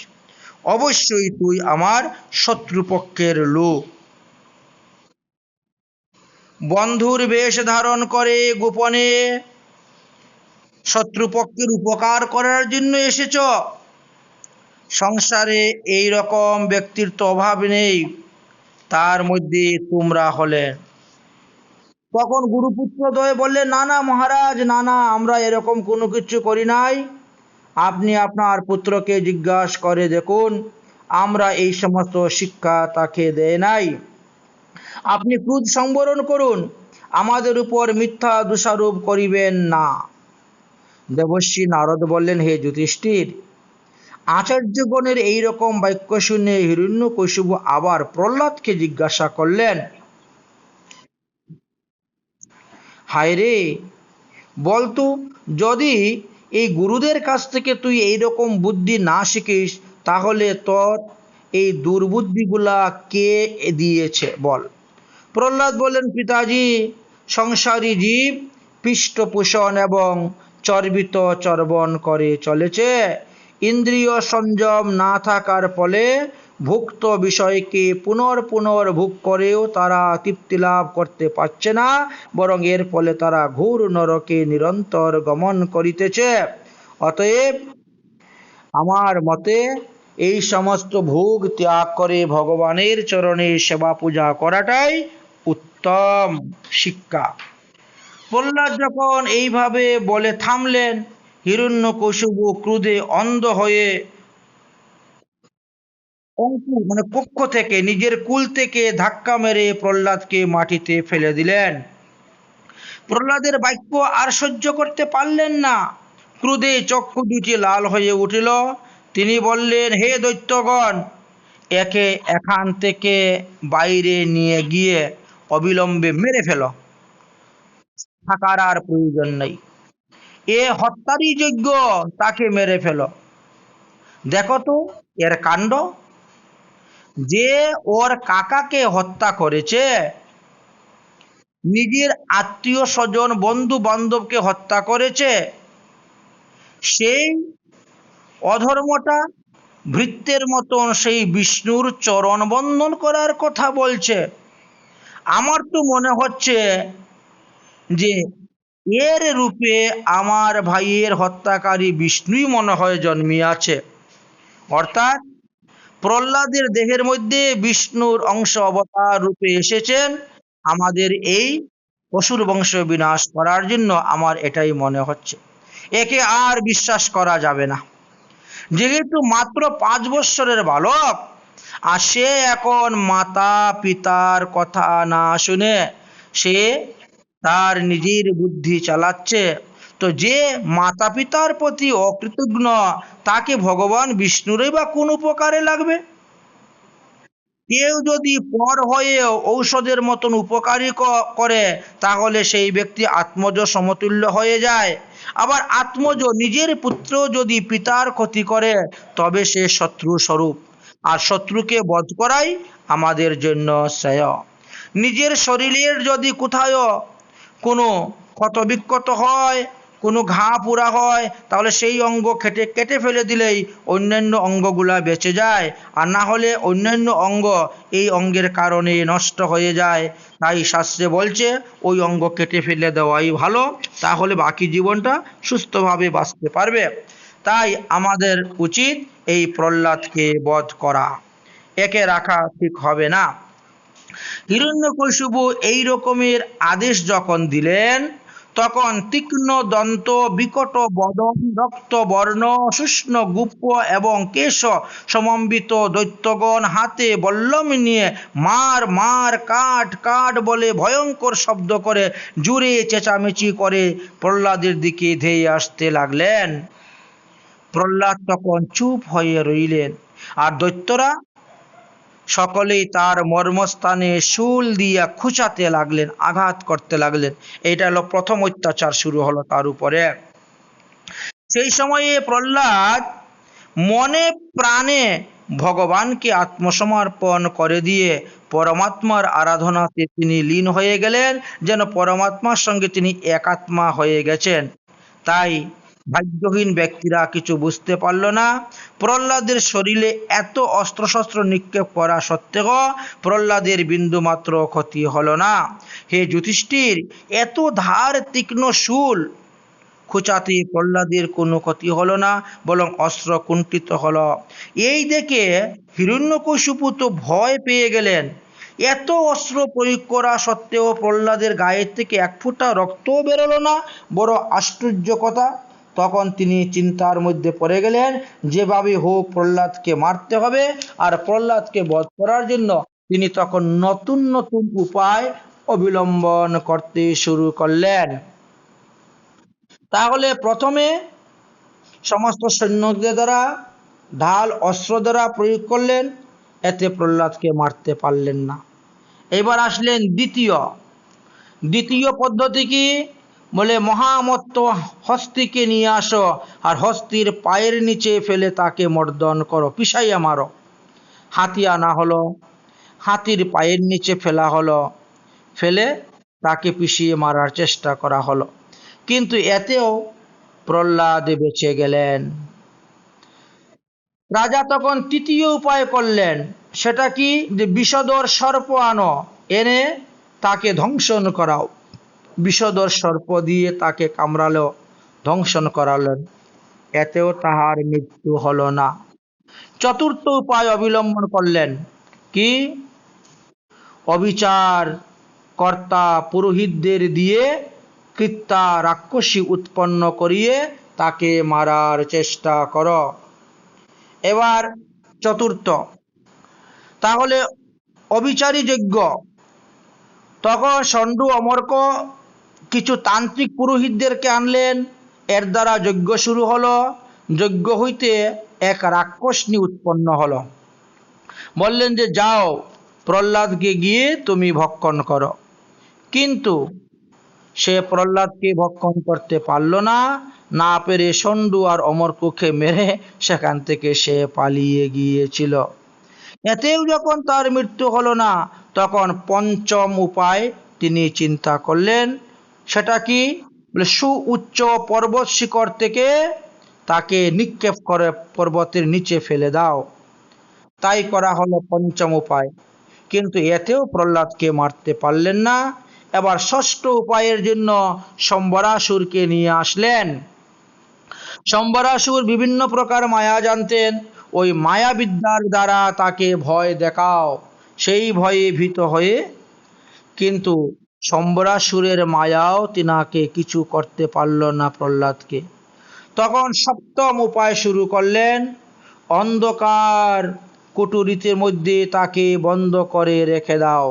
Speaker 1: অবশ্যই তুই আমার শত্রুপক্ষের লোক। বন্ধুর বেশ ধারণ করে গোপনে শত্রুপক্ষের উপকার করার জন্য এসেছ। সংসারে এই রকম ব্যক্তির তো অভাব নেই, তার মধ্যে তোমরা হলে। তখন গুরুপুত্রদ্বয় বললেন, না না মহারাজ, না না, আমরা এরকম কোনো কিছু করি নাই। আপনি আপনার পুত্রকে জিজ্ঞাসা করে দেখুন, আমরা এই সমস্ত শিক্ষা তাকে দেয় নাই। আপনি ক্রোধ সংবরণ করুন, আমাদের উপর মিথ্যা দোষারোপ করিবেন না। দেবর্ষি নারদ বললেন, হে যুধিষ্ঠির, আচার্যগণের এইরকম বাক্য শুনে হিরণ্যকশিপু আবার প্রহ্লাদকে জিজ্ঞাসা করলেন, হায় রে, বলতো, যদি এই গুরুদের কাছ থেকে তুই এইরকম বুদ্ধি না শিখিস তাহলে তোর এই দুর্বুদ্ধিগুলা কে দিয়েছে বল? প্রহ্লাদ বললেন, পিতাজি, সংসারী জীব পৃষ্ঠপোষণ এবং চর্বিত চর্বণ করে চলেছে। ইন্দ্রিয় সংযম না থাকার ফলে ভুক্ত বিষয়কে পুনর ভোগ করেও তারা তৃপ্তি লাভ করতে পারছে না, বরং এর ফলে তারা ঘোর নরকে নিরন্তর গমন করিতেছে। অতএব আমার মতে এই সমস্ত ভোগ ত্যাগ করে ভগবানের চরণে সেবা পূজা করাটাই উত্তম শিক্ষা। প্রহ্লাদ যখন এইভাবে বলে থামলেন, হিরণ্যকশিপু ক্রোধে অন্ধ হয়ে অঙ্কুর কক্ষ থেকে, নিজের কুল থেকে ধাক্কা মেরে প্রহ্লাদকে মাটিতে ফেলে দিলেন। প্রহ্লাদের বাক্য আর সহ্য করতে পারলেন না, ক্রোধে চক্ষু দুটি লাল হয়ে উঠিল। তিনি বললেন, হে দৈত্যগণ, একে এখান থেকে বাইরে নিয়ে গিয়ে অবিলম্বে মেরে ফেল, থাকার আর প্রয়োজন নেই। এ হত্যারই যোগ্য, তাকে মেরে ফেল। দেখো তো এর কাণ্ড, যে ওর কাকাকে হত্যা করেছে, নিজের আত্মীয় স্বজন বন্ধু বান্ধবকে হত্যা করেছে, সেই অধর্মটা ভৃত্যের মতন সেই বিষ্ণুর চরণ বন্দন করার কথা বলছে। আমার তো মনে হচ্ছে যে এর রূপে আমার ভাইয়ের হত্যাকারী বিষ্ণুই মনে হয় জন্মিয়াছে। অর্থাৎ প্রহ্লাদের দেহের মধ্যে বিষ্ণুর অংশ অবতার রূপে এসেছেন আমাদের এই অসুর বংশ বিনাশ করার জন্য। আমার এটাই মনে হচ্ছে, একে আর বিশ্বাস করা যাবে না। যেহেতু মাত্র 5 বৎসরের বালক, আর সে এখন মাতা পিতার কথা না শুনে সে তার নিজের বুদ্ধি চালাচ্ছে, তো যে মাতা পিতার প্রতি অকৃতজ্ঞ তাকে ভগবান বিষ্ণুরই বা কোন উপকারে লাগবে? কেউ যদি পর হয়ে ঔষধের মতন উপকারী করে, তাহলে সেই ব্যক্তি আত্মজ সমতুল্য হয়ে যায়। আবার আত্মজ নিজের পুত্র যদি পিতার ক্ষতি করে, তবে সে শত্রু স্বরূপ। আর শত্রুকে বধ করাই আমাদের জন্য শ্রেয়। নিজের শরীরের যদি কোথাও কোনো ক্ষতবিক্ষত হয়, কোনো ঘা পোড়া হয়, তাহলে সেই অঙ্গ কেটে ফেলে দিলেই অন্যান্য অঙ্গগুলা বেঁচে যায়। আর না হলে অন্যান্য অঙ্গ এই অঙ্গের কারণে নষ্ট হয়ে যায়। তাই শাস্ত্রে বলছে ওই অঙ্গ কেটে ফেলে দেওয়াই ভালো, তাহলে বাকি জীবনটা সুস্থভাবে বাঁচতে পারবে। তাই আমাদের উচিত এই প্রহ্লাদকে বধ করা, একে রাখা ঠিক হবে না। হিরণ্যকশিপু এই রকমের আদেশ যখন দিলেন, তখন তীক্ষ্ণ দন্ত, বিকট বদন, রক্ত বর্ণ, শুষ্ণ গুপ্ত এবং কেশ সমন্বিত দৈত্যগণ হাতে বল্লম নিয়ে মার মার, কাট কাট বলে ভয়ঙ্কর শব্দ করে জুড়ে চেঁচামেচি করে প্রহ্লাদের দিকে ধেয়ে আসতে লাগলেন। প্রহ্লাদ তখন চুপ হয়ে রইলেন, আর দৈত্যরা সকলেই তার মর্মস্থানে শূল দিয়া খুঁচাতে লাগলেন, আঘাত করতে লাগলেন। এটা হলো প্রথম অত্যাচার শুরু হলো তার উপরে। সেই সময়ে প্রহ্লাদ মনে প্রাণে ভগবানকে আত্মসমর্পণ করে দিয়ে পরমাত্মার আরাধনাতে তিনি লীন হয়ে গেলেন, যেন পরমাত্মার সঙ্গে তিনি একাত্মা হয়ে গেছেন। তাই ভাগ্যহীন ব্যক্তিরা কিছু বুঝতে পারল না। প্রহ্লাদের শরীরে এত অস্ত্রশস্ত্র নিক্ষেপ করা সত্ত্বেও প্রহ্লাদের বিন্দুমাত্র ক্ষতি হলো না। হে যুধিষ্ঠির, এত ধার তীক্ষ্ণ শূল খোঁচাতে প্রহ্লাদের কোনো ক্ষতি হলো না, বরং অস্ত্র কুণ্ঠিত হলো। এই দেখে হিরণ্যকশিপু তো ভয় পেয়ে গেলেন। এত অস্ত্র প্রয়োগ করা সত্ত্বেও প্রহ্লাদের গায়ের থেকে এক ফোঁটা রক্তও বেরোলো না, বড় আশ্চর্য কথা। তখন তিনি চিন্তার মধ্যে পড়ে গেলেন, যেভাবে হোক প্রহ্লাদকে মারতে হবে। আর প্রহ্লাদকে বধ করার জন্য তিনি তখন নতুন নতুন উপায় অবলম্বন করতে শুরু করলেন। তাহলে প্রথমে সমস্ত সৈন্যদের দ্বারা ঢাল অস্ত্র দ্বারা প্রয়োগ করলেন, এতে প্রহ্লাদকে মারতে পারলেন না। এবার আসলেন দ্বিতীয় পদ্ধতি কি? বলে মহামত্ত হস্তিকে নিয়ে আসো, আর হস্তির পায়ের নিচে ফেলে তাকে মর্দন করো, পিষাইয়া মারো। হাতি আনা হলো, হাতির পায়ের নিচে ফেলা হলো, ফেলে তাকে পিষিয়ে মারার চেষ্টা করা হলো। কিন্তু এতেও প্রহ্লাদ বেঁচে গেলেন। রাজা তখন তৃতীয় উপায় করলেন। সেটা কি? যে বিষধর সর্প আনো, এনে তাকে ধ্বংসন করাও। বিষধর সর্প দিয়ে তাকে কামড়ালো, ধ্বংসন করালেন, এতেও তাহার মৃত্যু হলো না। চতুর্থ উপায় অবলম্বন করলেন। কি? অবিচার কর্তা পুরোহিতদের দিয়ে কৃত্যা রাক্ষসী উৎপন্ন করিয়ে তাকে মারার চেষ্টা করো। এবার চতুর্থ, তাহলে অবিচারী যজ্ঞ। তখন ষণ্ড অমর্ক কিছু তান্ত্রিক পুরোহিতদেরকে আনলেন, এর দ্বারা যজ্ঞ শুরু হলো। যজ্ঞ হইতে এক রাক্ষসনী উৎপন্ন হলো। বললেন যে যাও, প্রহ্লাদকে গিয়ে তুমি ভক্ষণ করো। কিন্তু সে প্রহ্লাদকে ভক্ষণ করতে পারল না, না পেরে ষণ্ড আর অমরকুকে মেরে সেখান থেকে সে পালিয়ে গিয়েছিল। এতেও যখন তার মৃত্যু হলো না, তখন পঞ্চম উপায় তিনি চিন্তা করলেন। সেটা কি? বলে সুউচ্চ পর্বত শিখর থেকে তাকে নিক্ষেপ করে পর্বতের নিচে ফেলে দাও। তাই করা হলো পঞ্চম উপায়। কিন্তু এতেও প্রহ্লাদকে মারতে পারলেন না। এবার ষষ্ঠ উপায়ের জন্য শম্বরাসুরকে নিয়ে আসলেন। শম্বরাসুর বিভিন্ন প্রকার মায়া জানতেন, ওই মায়াবিদ্যার দ্বারা তাকে ভয় দেখাও, সেই ভয়ে ভীত হয়ে। কিন্তু শম্বরাসুরের মায়াও তিনাকে কিছু করতে পারল না প্রহ্লাদকে। তখন সপ্তম উপায় শুরু করলেন। অন্ধকার কুটুরিতের মধ্যে তাকে বন্ধ করে রেখে দাও।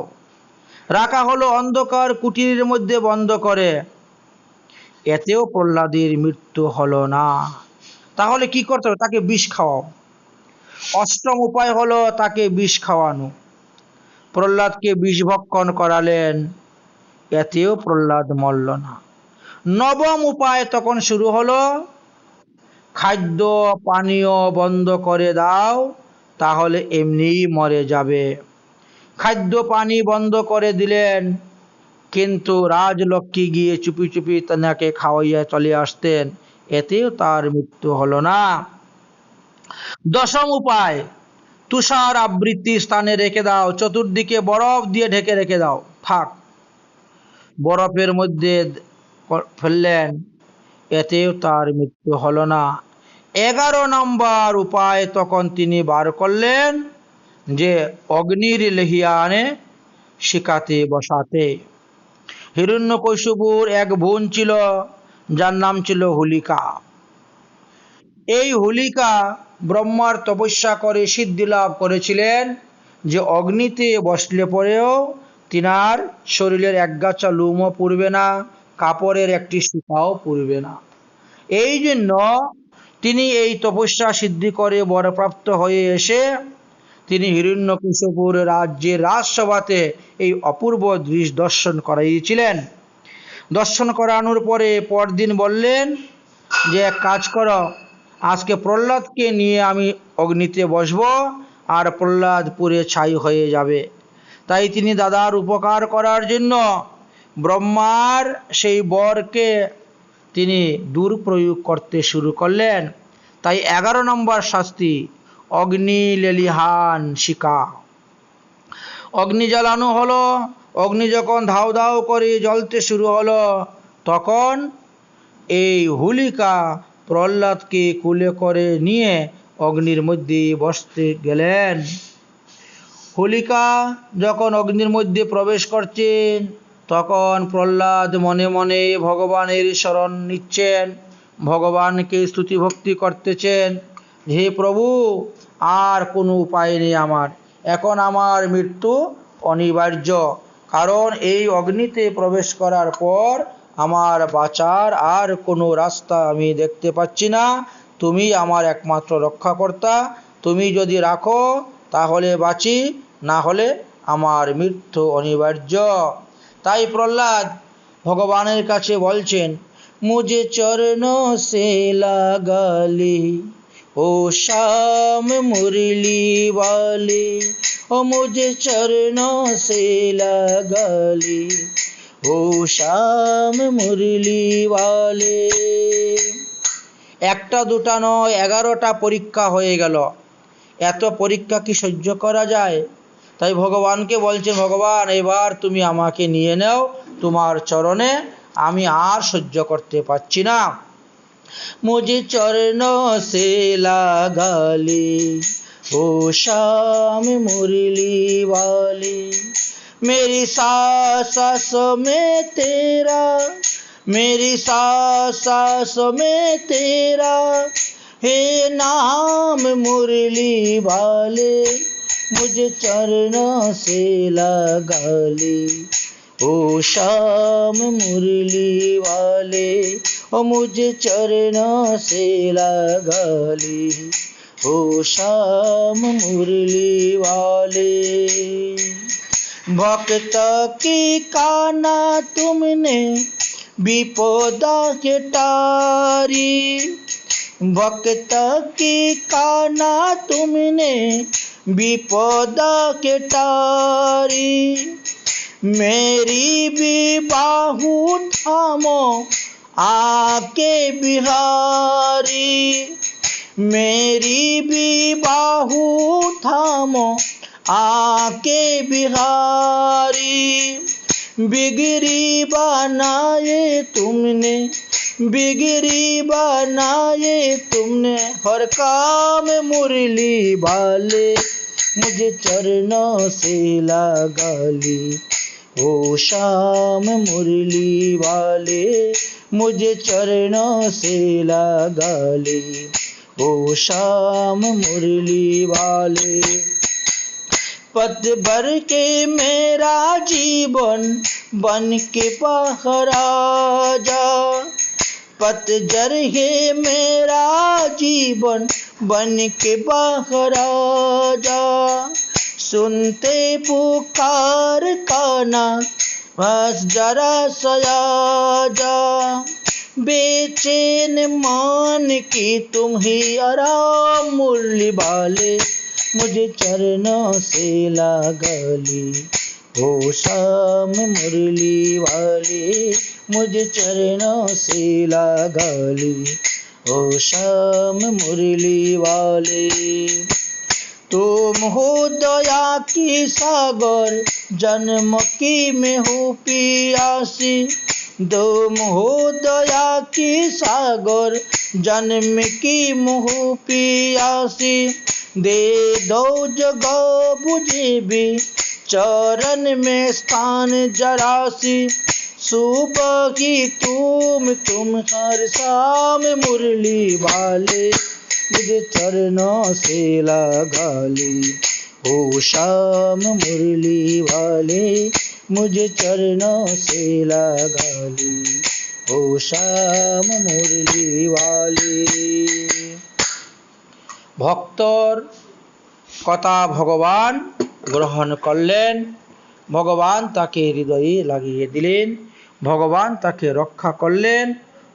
Speaker 1: রাখা হলো অন্ধকার কুটিরের মধ্যে বন্ধ করে, এতেও প্রহ্লাদের মৃত্যু হলো না। তাহলে কি করতে হবে? তাকে বিষ খাওয়াও। অষ্টম উপায় হলো তাকে বিষ খাওয়ানো। প্রহ্লাদকে বিষভক্ষণ করালেন, এতেও প্রহ্লাদ মরল না। নবম উপায় তখন শুরু হলো, খাদ্য পানীয় বন্ধ করে দাও, তাহলে এমনিই মরে যাবে। খাদ্য পানি বন্ধ করে দিলেন, কিন্তু রাজলক্ষ্মী গিয়ে চুপি চুপি তাকে খাওয়াইয়া চলে আসতেন, এতেও তার মৃত্যু হলো না। দশম উপায়, তুষার আবৃত্তি স্থানে রেখে দাও, চতুর্দিকে বরফ দিয়ে ঢেকে রেখে দাও, থাক। বরফের মধ্যে ফেললেন, এতেও তার মৃত্যু হলো না। 11 নম্বর উপায় তখন তিনি বার করলেন যে অগ্নির লেহিয়ানে শিখাতে বসাতে। হিরণ্যকশিপুর এক বোন ছিল, যার নাম ছিল হোলিকা। এই হোলিকা ব্রহ্মার তপস্যা করে সিদ্ধি লাভ করেছিলেন যে অগ্নিতে বসলে পরেও তিনার শরীরের একগাছা লোমও পুড়বে না, কাপড়ের একটি সুতাও পুড়বে না। এই জন্য তিনি এই তপস্যা সিদ্ধি করে বরপ্রাপ্ত হয়ে এসে তিনি হিরণ্যকশিপুর রাজ্যের রাজসভাতে এই অপূর্ব দৃশ্য দর্শন করাইছিলেন। দর্শন করানোর পরে পরদিন বললেন যে এক কাজ করো, আজকে প্রহ্লাদকে নিয়ে আমি অগ্নিতে বসবো, আর প্রহ্লাদ পুড়ে ছাই হয়ে যাবে। তাই তিনি দাদার উপকার করার জন্য ব্রহ্মার সেই বরকে তিনি দুর্প্রয়োগ করতে শুরু করলেন। তাই 11 নম্বর শাস্তি, অগ্নি লেলিহান শিখা। অগ্নি জ্বালানো হলো। অগ্নি যখন ধাউ ধাউ করে জ্বলতে শুরু হলো, তখন এই হোলিকা প্রহ্লাদকে কুলে করে নিয়ে অগ্নির মধ্যে বসতে গেলেন। হোলিকা যখন অগ্নির মধ্যে প্রবেশ করছেন, তখন প্রহ্লাদ মনে মনে ভগবানের শরণ নিচ্ছেন, ভগবানকে স্তুতি ভক্তি করতেছেন, হে প্রভু, আর কোনো উপায় নেই আমার, এখন আমার মৃত্যু অনিবার্য, কারণ এই অগ্নিতে প্রবেশ করার পর আমার বাঁচার আর কোনো রাস্তা আমি দেখতে পাচ্ছি না। তুমি আমার একমাত্র রক্ষাকর্তা, তুমি যদি রাখো তাহলে বাঁচি, না হলে আমার মৃত্যু অনিবার্য। তাই প্রহ্লাদ ভগবানের কাছে বলছেন, মুঝে চরণों से लगा ले ओ श्याम मुरली वाले, ओ मुझे चरणों से लगा ले ও শ্যাম মুরলি ওয়ালে। একটা দুটা নয়, 11টা পরীক্ষা হয়ে গেল। এত পরীক্ষা কি সহ্য করা যায়? তাই ভগবানকে বলছেন, ভগবান এবার তুমি আমাকে নিয়ে নাও তোমার চরণে, আমি আর সহ্য করতে পারছি না। মুঝে চরণों से लगा ले ओ श्याम मुरली वाले, मेरी सांस सांस में तेरा, मेरी सांस सांस में तेरा, हे नाम मुरली वाले, मुझे चरणों से लगा ले ओ श्याम मुरली वाले, ओ मुझे चरणों से लगा ले ओ श्याम मुरली वाले। भक्त की काना तुमने विपदा के टारी, भक्त की काना तुमने विपदा के टारी, मेरी भी बाहु थामो आके बिहारी, मेरी भी बाहु थामो आके बिहारी, बिगड़ी बनाए तुमने, बिगड़ी बनाए तुमने, हर काम मुरली वाले, मुझे चरणों से लगा ले ओ श्याम मुरली वाले, मुझे चरणों से लगा ले ओ श्याम मुरली वाले। पद भर के मेरा जीवन बन के पहरा जा, पतझर है मेरा जीवन बन के पहरा जा, सुनते पुकार काना, बस जरा सया जा। बेचैन मान की तुम ही आराम मुरली वाले, मुझे चरणों से लगा ली। ओ श्याम मुरली वाले, मुझे चरणों से लगा ली। ओ श्याम मुरली वाले। तुम हो दया की सागर, जन्म की मैं हूँ पियासी। तुम हो दया की सागर, जन्म की मैं हूँ पियासी। दे दो जगह मुझे भी, चरण में स्थान जरासी। सुबह की तुम हर शाम मुरली वाले, मुझे चरणों से लगा ली। ओ श्याम मुरली वाले, मुझे चरणों से लगा ली। ओ श्याम मुरली वाले। ভক্তর কথা ভগবান গ্রহণ করলেন, ভগবান তাকে হৃদয়ে লাগিয়ে দিলেন, ভগবান তাকে রক্ষা করলেন।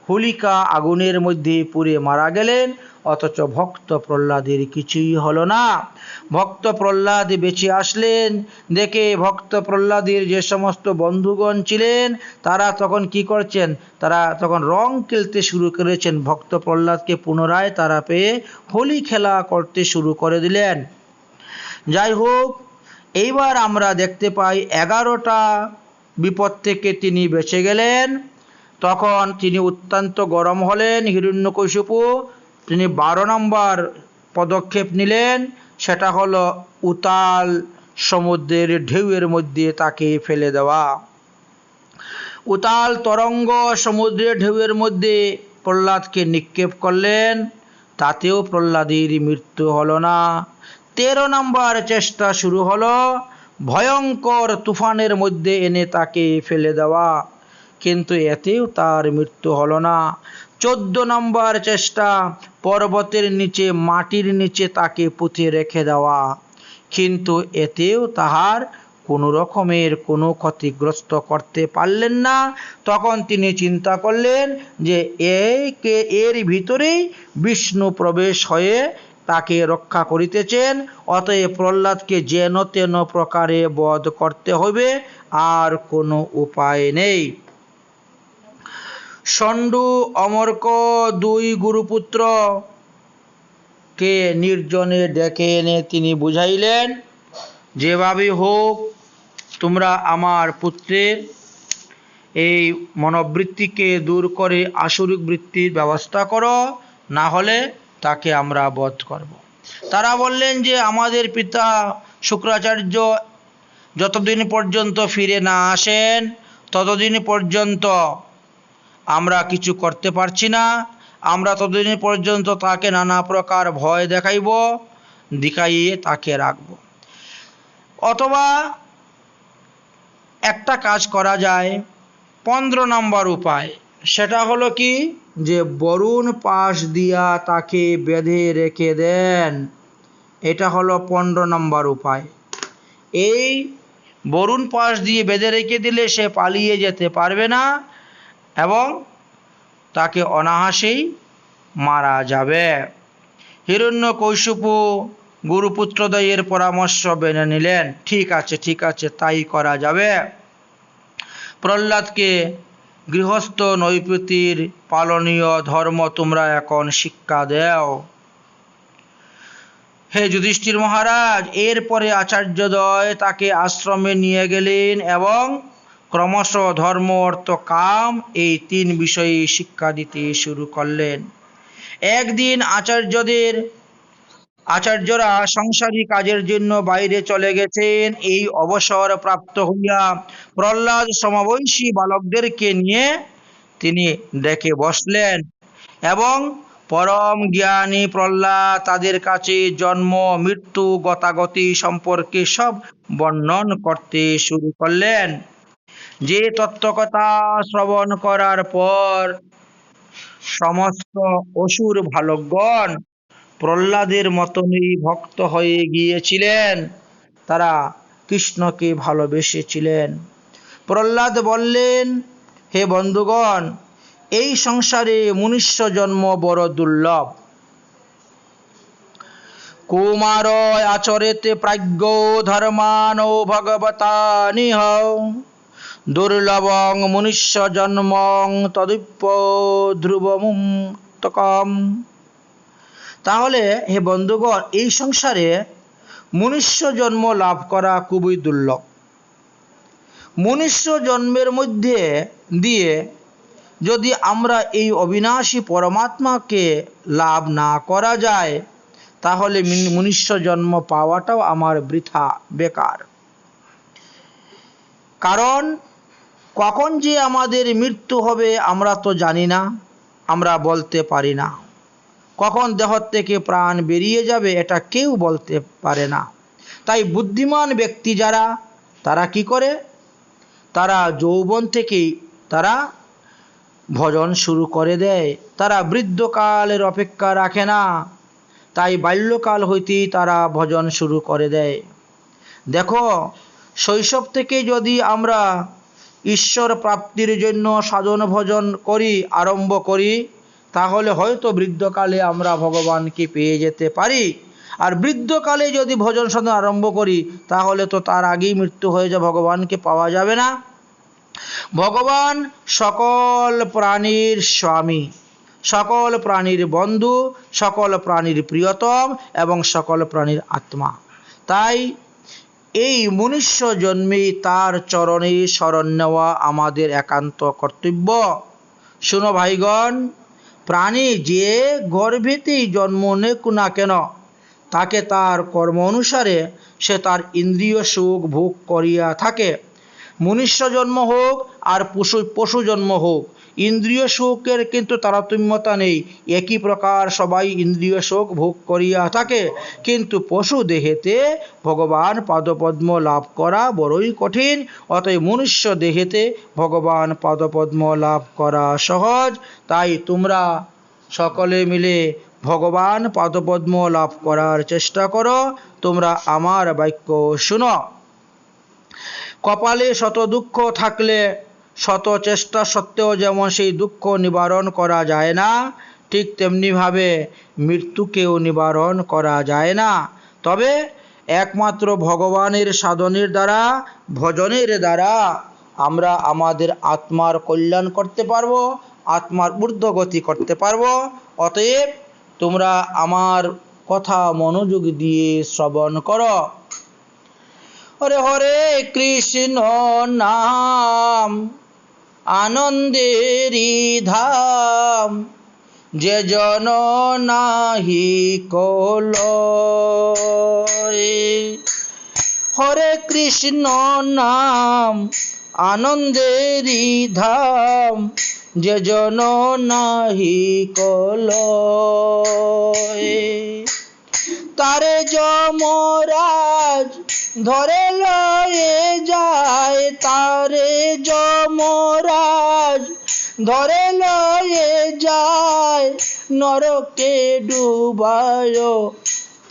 Speaker 1: হোলিকা আগুনের মধ্যে পুড়ে মারা গেলেন, অথচ ভক্ত প্রহ্লাদের কিছুই হলো না। ভক্ত প্রহ্লাদ বেঁচে আসলেন দেখে ভক্ত প্রহ্লাদের যে সমস্ত বন্ধুগণ ছিলেন তারা তখন কি করছেন, তারা তখন রং খেলতে শুরু করেছেন। ভক্ত প্রহ্লাদকে পুনরায় তারা পেয়ে হোলি খেলা করতে শুরু করে দিলেন। যাই হোক, এইবার আমরা দেখতে পাই 11টা বিপদ থেকে তিনি বেঁচে গেলেন। তখন তিনি অত্যন্ত গরম হলেন। হিরণ্যকশিপু তিনি 12 নম্বর পদক্ষেপ নিলেন, সেটা হলো উতাল সমুদ্রের ঢেউয়ের মধ্যে তাকে ফেলে দেওয়া। উতাল তরঙ্গ সমুদ্রের ঢেউয়ের মধ্যে প্রহ্লাদকে নিক্ষেপ করলেন, তাতেও প্রহ্লাদের মৃত্যু হলো না। 13 নম্বর চেষ্টা শুরু হলো, ভয়ঙ্কর তুফানের মধ্যে এনে তাকে ফেলে দেওয়া, কিন্তু এতেও তার মৃত্যু হলো না। 14 নম্বর চেষ্টা, পর্বতের নিচে মাটির নিচে তাকে পুঁতে রেখে দেওয়া, কিন্তু এতেও তাহার কোনো রকমের কোনো ক্ষতিগ্রস্ত করতে পারলেন না। তখন তিনি চিন্তা করলেন যে এর ভিতরেই বিষ্ণু প্রবেশ হয়ে তাকে রক্ষা করিতেছেন, অতএব প্রহ্লাদকে যেন তেন প্রকারে বধ করতে হবে, আর কোনো উপায় নেই। ষণ্ড অমর্ক 2 গুরুপুত্র কে নির্জনে ডেকে এনে তিনি বুঝাইলেন, যেভাবে হোক তোমরা আমার পুত্রের এই মনোবৃত্তিকে দূর করে আসুরিক বৃত্তির ব্যবস্থা করো, না হলে তাকে আমরা বধ করব। তারা বললেন যে আমাদের পিতা শুক্রাচার্য যতদিন পর্যন্ত ফিরে না আসেন ততদিন পর্যন্ত আমরা কিছু করতে পারছি না। আমরা ততদিন পর্যন্ত তাকে নানা প্রকার ভয় দেখাইয়ে তাকে রাখব। অথবা একটা কাজ করা যায়, 15 নম্বর উপায়, সেটা হলো কি, যে বরুণ পাশ দিয়া তাকে বেঁধে রেখে দেন। এটা হলো 15 নম্বর উপায়। এই বরুণ পাশ দিয়ে বেঁধে রেখে দিলে সে পালিয়ে যেতে পারবে না এবং তাকে অনায়াসেই মারা যাবে। হিরণ্যকশিপু গুরুপুত্রদ্বয়ের পরামর্শ মেনে নিলেন। ঠিক আছে, তাই করা যাবে। প্রহ্লাদকে গৃহস্থ নৈপতির পালনীয় ধর্ম তোমরা এখন শিক্ষা দাও। হে যুধিষ্ঠির মহারাজ, এরপরে আচার্যদ্বয় তাকে আশ্রমে নিয়ে গেলেন এবং ক্রমশ ধর্ম অর্থ কাম এই 3 বিষয়ে শিক্ষা দিতে শুরু করলেন। একদিন আচার্যরা সংসারী কাজের জন্য বাইরে চলে গেছেন। এই অবসর প্রাপ্ত হইয়া প্রহ্লাদ সমবয়সী বালকদেরকে নিয়ে তিনি ডেকে বসলেন এবং পরম জ্ঞানী প্রহ্লাদ তাদের কাছে জন্ম মৃত্যু গতাগতি সম্পর্কে সব বর্ণন করতে শুরু করলেন। যে তত্ত্বকথা শ্রবণ করার পর সমস্ত অসুর বালকগণ প্রহ্লাদের মতনই ভক্ত হয়ে গিয়েছিলেন। তারা কৃষ্ণকে ভালোবেসেছিলেন। প্রহ্লাদ বললেন, হে বন্ধুগণ, এই সংসারে মনুষ্য জন্ম বড় দুর্লভ। কুমার আচরেতে প্রাজ্ঞ ধর্মানো ভগবতা নিহ দুর্লভং মনুষ্য জন্মং তদুপ্য ধ্রুবমুক্তকম। তাহলে হে বন্ধুগণ, এই সংসারে মনুষ্য জন্ম লাভ করা খুবই দুর্লভ। মনুষ্য জন্মের মধ্যে দিয়ে যদি আমরা এই অবিনাশী পরমাত্মাকে লাভ না করা যায়, তাহলে মনুষ্য জন্ম পাওয়াটাও আমার বৃথা, বেকার। কারণ কখন যে আমাদের মৃত্যু হবে আমরা তো জানি না, আমরা বলতে পারি না। কখন দেহ থেকে প্রাণ বেরিয়ে যাবে এটা কেউ বলতে পারে না। তাই বুদ্ধিমান ব্যক্তি যারা, তারা কি করে, তারা যৌবন থেকেই তারা ভজন শুরু করে দেয়। তারা বৃদ্ধকালের অপেক্ষা রাখে না, তাই বাল্যকাল হইতেই তারা ভজন শুরু করে দেয়। দেখো, শৈশব থেকে যদি আমরা ঈশ্বর প্রাপ্তির জন্য সাধন ভজন করি, আরম্ভ করি, তাহলে হয়তো বৃদ্ধকালে আমরা ভগবানকে পেয়ে যেতে পারি। আর বৃদ্ধকালে যদি ভজন সাধন আরম্ভ করি, তাহলে তো তার আগেই মৃত্যু হয়ে যায়, ভগবানকে পাওয়া যাবে না। ভগবান সকল প্রাণীর স্বামী, সকল প্রাণীর বন্ধু, সকল প্রাণীর প্রিয়তম এবং সকল প্রাণীর আত্মা। তাই এই মনুষ্য জন্মেই তার চরণে শরণ নেওয়া আমাদের একান্ত কর্তব্য। শুনো ভাইগণ, প্রাণী যে গর্ভেতেই জন্ম নেক না কেন, তাকে তার কর্ম অনুসারে সে তার ইন্দ্রিয় সুখ ভোগ করিয়া থাকে। মনুষ্য জন্ম হোক আর পশু জন্ম হোক, ইন্দ্রিয় সুখের কিন্তু তারতম্যতা নেই, একই প্রকার সবাই ইন্দ্রিয় সুখ ভোগ করিয়া থাকে। কিন্তু পশু দেহেতে ভগবান পাদপদ্ম লাভ করা বড়ই কঠিন। অতএব মনুষ্য দেহেতে ভগবান পাদপদ্ম লাভ করা সহজ। তাই তোমরা সকলে মিলে ভগবান পাদপদ্ম লাভ করার চেষ্টা করো। তোমরা আমার বাক্য শুনো। কপালে শত দুঃখ থাকলে শত চেষ্টা সত্ত্বেও যেমন সেই দুঃখ নিবারণ করা যায় না, ঠিক তেমনিভাবে মৃত্যুকেও নিবারণ করা যায় না। তবে একমাত্র ভগবানের সাধনের দ্বারা, ভজনের দ্বারা আমরা আমাদের আত্মার কল্যাণ করতে পারবো, আত্মার ঊর্ধ্বগতি করতে পারবো। অতএব তোমরা আমার কথা মনোযোগ দিয়ে শ্রবণ করো। হরে হরে কৃষ্ণ নাম আনন্দেরি ধাম, যে জন নাহি কলয়। হরে কৃষ্ণ নাম আনন্দেরি ধাম, যে জন নাহি কলয়। তারে যমরাজ ধরে লয়ে যায়, তারে যমরাজ ধরে লয়ে যায়, নরকে ডুবায়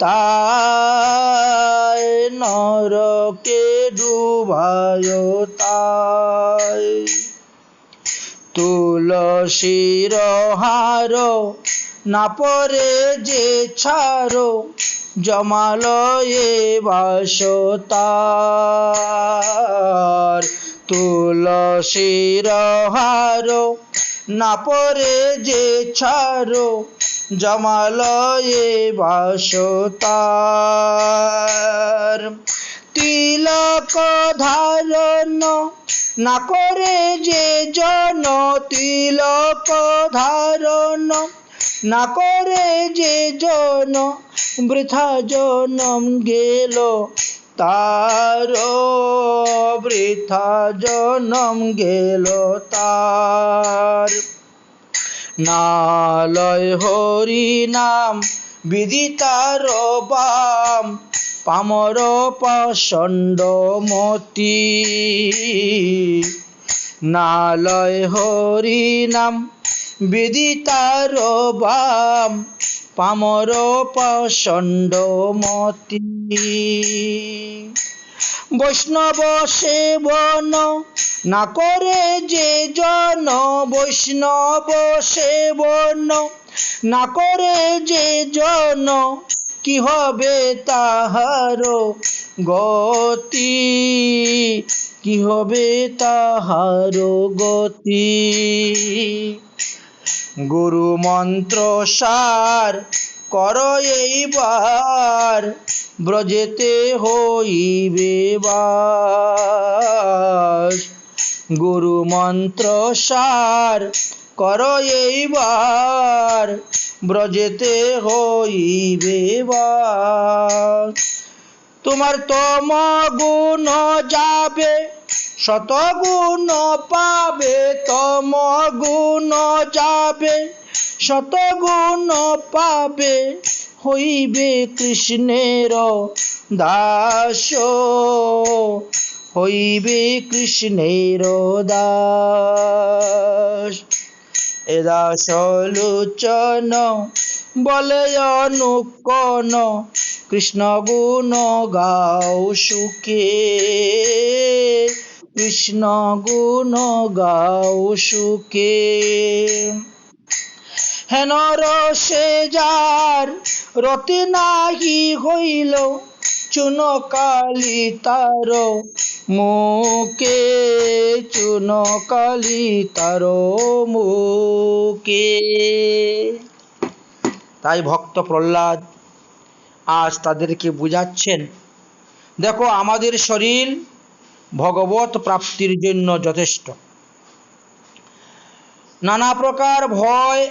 Speaker 1: তাই, নরকে ডুবায় তাই। তুলসীর হার না পরে যে ছাড়ো, জমালয়ে বাস তার। তুলসীর হার না পরে যে ছাড়ো, জমালয়ে বাস তার। তিলক ধারণ না করে যে জন, তিলক ধারণ না করে যে জন, বৃথা জনম গেল তার, বৃথা জনম গেল তার। নালয় হরি নাম বিদিতার বাম, পামর পাষণ্ড মতি। নালয় হরি নাম বিদিতার বাম, পামর পাষণ্ড মতি। বৈষ্ণব সেবন না করে যে জন, বৈষ্ণব সেবন না করে যে জন, কি হবে তাহার গতি, কি হবে তাহার গতি। গুরু মন্ত্র সার কর এইবার, ব্রজেতে হইবে বাস। গুরু মন্ত্র সার কর এইবার, ব্রজেতে হইবে বাস। তোমার তম গুণ যাবে, শত গুণ পাবে, তম গুণ যাবে, শত গুণ পাবে, হইবে কৃষ্ণের দাস, হইবে কৃষ্ণের দাস। এ দাস লোচন বলে অনুকন, কৃষ্ণ গুণ গাও সুখে, কৃষ্ণ গুণ গাও সুখে। হেন রসে যার রতি নাহি হইল, চুন কালি তার মুখে, চুন কালি তার মুখে। তাই ভক্ত প্রহ্লাদ আজ তাদেরকে বুঝাচ্ছেন, দেখো আমাদের শরীর ভগবত প্রাপ্তির জন্য যথেষ্ট। নানা প্রকার ভয়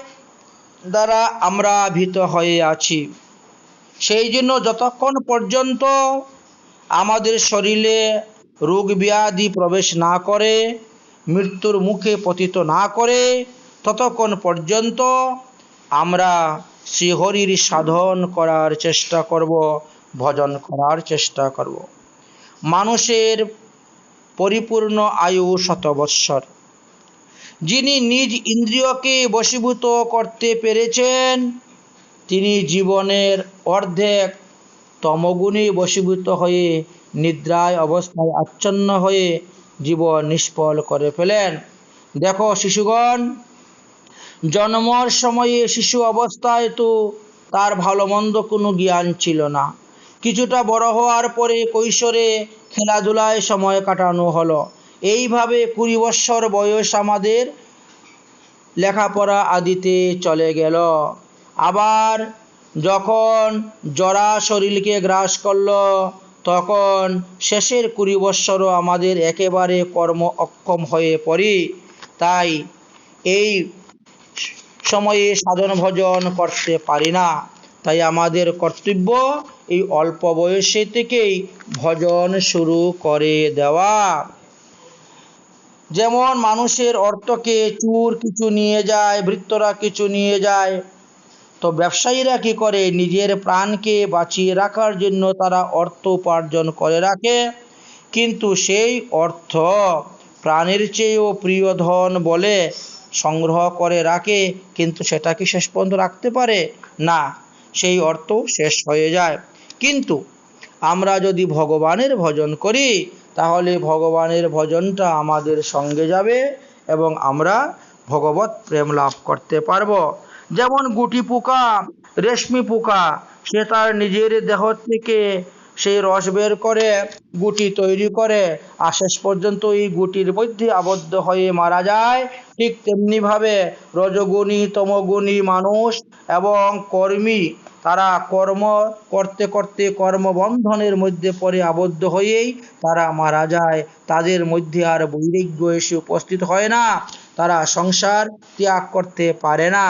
Speaker 1: দ্বারা আমরা ভীত হয়ে আছি। সেই জন্য যতক্ষণ পর্যন্ত আমাদের শরীরে রোগ ব্যাধি প্রবেশ না করে, মৃত্যুর মুখে পতিত না করে, ততক্ষণ পর্যন্ত আমরা শ্রীহরির সাধন করার চেষ্টা করব, ভজন করার চেষ্টা করব। মানুষের পরিপূর্ণ আয়ু 100 বৎসর। যিনি নিজ ইন্দ্রিয়কে বশীভূত করতে পেরেছেন, তিনি জীবনের অর্ধেক তমগুণে বশীভূত হয়ে নিদ্রায় অবস্থায় আচ্ছন্ন হয়ে জীবন নিষ্ফল করে ফেলেন। দেখো শিশুগণ, জন্মর সময়ে শিশু অবস্থায় তো তার ভালো মন্দ কোনো জ্ঞান ছিল না। কিছুটা বড় হওয়ার পরে কৈশোরে খেলাধুলায় সময় কাটানো হলো। এইভাবে 20 বৎসর বয়স আমাদের লেখাপড়া আদিতে চলে গেল। আবার যখন জরা শরীরকে গ্রাস করলো, তখন শেষের 20 বৎসরও আমাদের একেবারে কর্ম অক্ষম হয়ে পড়ি। তাই এই সময়ে সাধন ভজন করতে পারি না। তাই আমাদের কর্তব্য এই অল্প বয়সে থেকেই ভজন শুরু করে দেওয়া। যেমন মানুষের অর্থকে চোর কিছু নিয়ে যায়, ভৃত্যরা কিছু নিয়ে যায়, তো ব্যবসায়ীরা কি করে, নিজের প্রাণকে বাঁচিয়ে রাখার জন্য তারা অর্থ উপার্জন করে রাখে, কিন্তু সেই অর্থ প্রাণের চেয়েও প্রিয় ধন বলে সংগ্রহ করে রাখে, কিন্তু সেটা কি শেষ পর্যন্ত রাখতে পারে না, সেই অর্থ শেষ হয়ে যায়। কিন্তু আমরা যদি ভগবানের ভজন করি, তাহলে ভগবানের ভজনটা আমাদের সঙ্গে যাবে এবং আমরা ভগবত প্রেম লাভ করতে পারব। যেমন গুটি পোকা, রেশমি পোকা, সে তার নিজের দেহ থেকে সেই রস বের করে গুটি তৈরি করে, আর শেষ পর্যন্ত এই গুটির মধ্যে আবদ্ধ হয়ে মারা যায়। ঠিক তেমনিভাবে রজগুণী তমগুণী মানুষ এবং কর্মী, তারা কর্ম করতে করতে কর্মবন্ধনের মধ্যে পড়ে আবদ্ধ হয়েই তারা মারা যায়। তাদের মধ্যে আর বৈরাগ্য এসে উপস্থিত হয় না, তারা সংসার ত্যাগ করতে পারে না।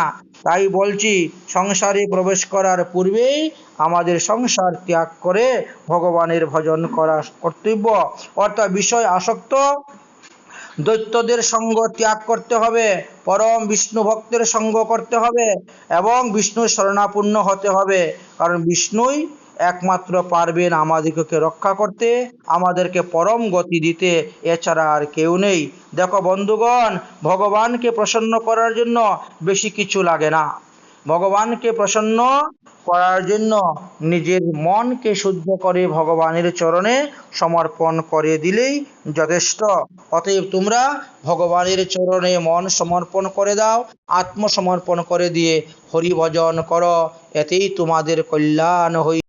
Speaker 1: তাই বলছি, সংসারে প্রবেশ করার পূর্বেই আমাদের সংসার ত্যাগ করে ভগবানের ভজন করা কর্তব্য। অর্থাৎ বিষয় আসক্ত দৈত্যদের সঙ্গ ত্যাগ করতে হবে, পরম বিষ্ণু ভক্তের সঙ্গ করতে হবে এবং বিষ্ণু শরণাপন্ন হতে হবে। কারণ বিষ্ণুই একমাত্র পারবেন আমাদেরকে রক্ষা করতে, আমাদেরকে পরম গতি দিতে, এছাড়া আর কেউ নেই। দেখো বন্ধুগণ, ভগবানকে প্রসন্ন করার জন্য বেশি কিছু লাগে না। ভগবানকে প্রসন্ন করার জন্য নিজের মনকে শুদ্ধ করে ভগবানের চরণে সমর্পণ করে দিলেই যথেষ্ট। অতএব তোমরা ভগবানের চরণে মন সমর্পণ করে দাও, আত্মসমর্পণ করে দিয়ে হরি ভজন করো, এতেই তোমাদের কল্যাণ হই।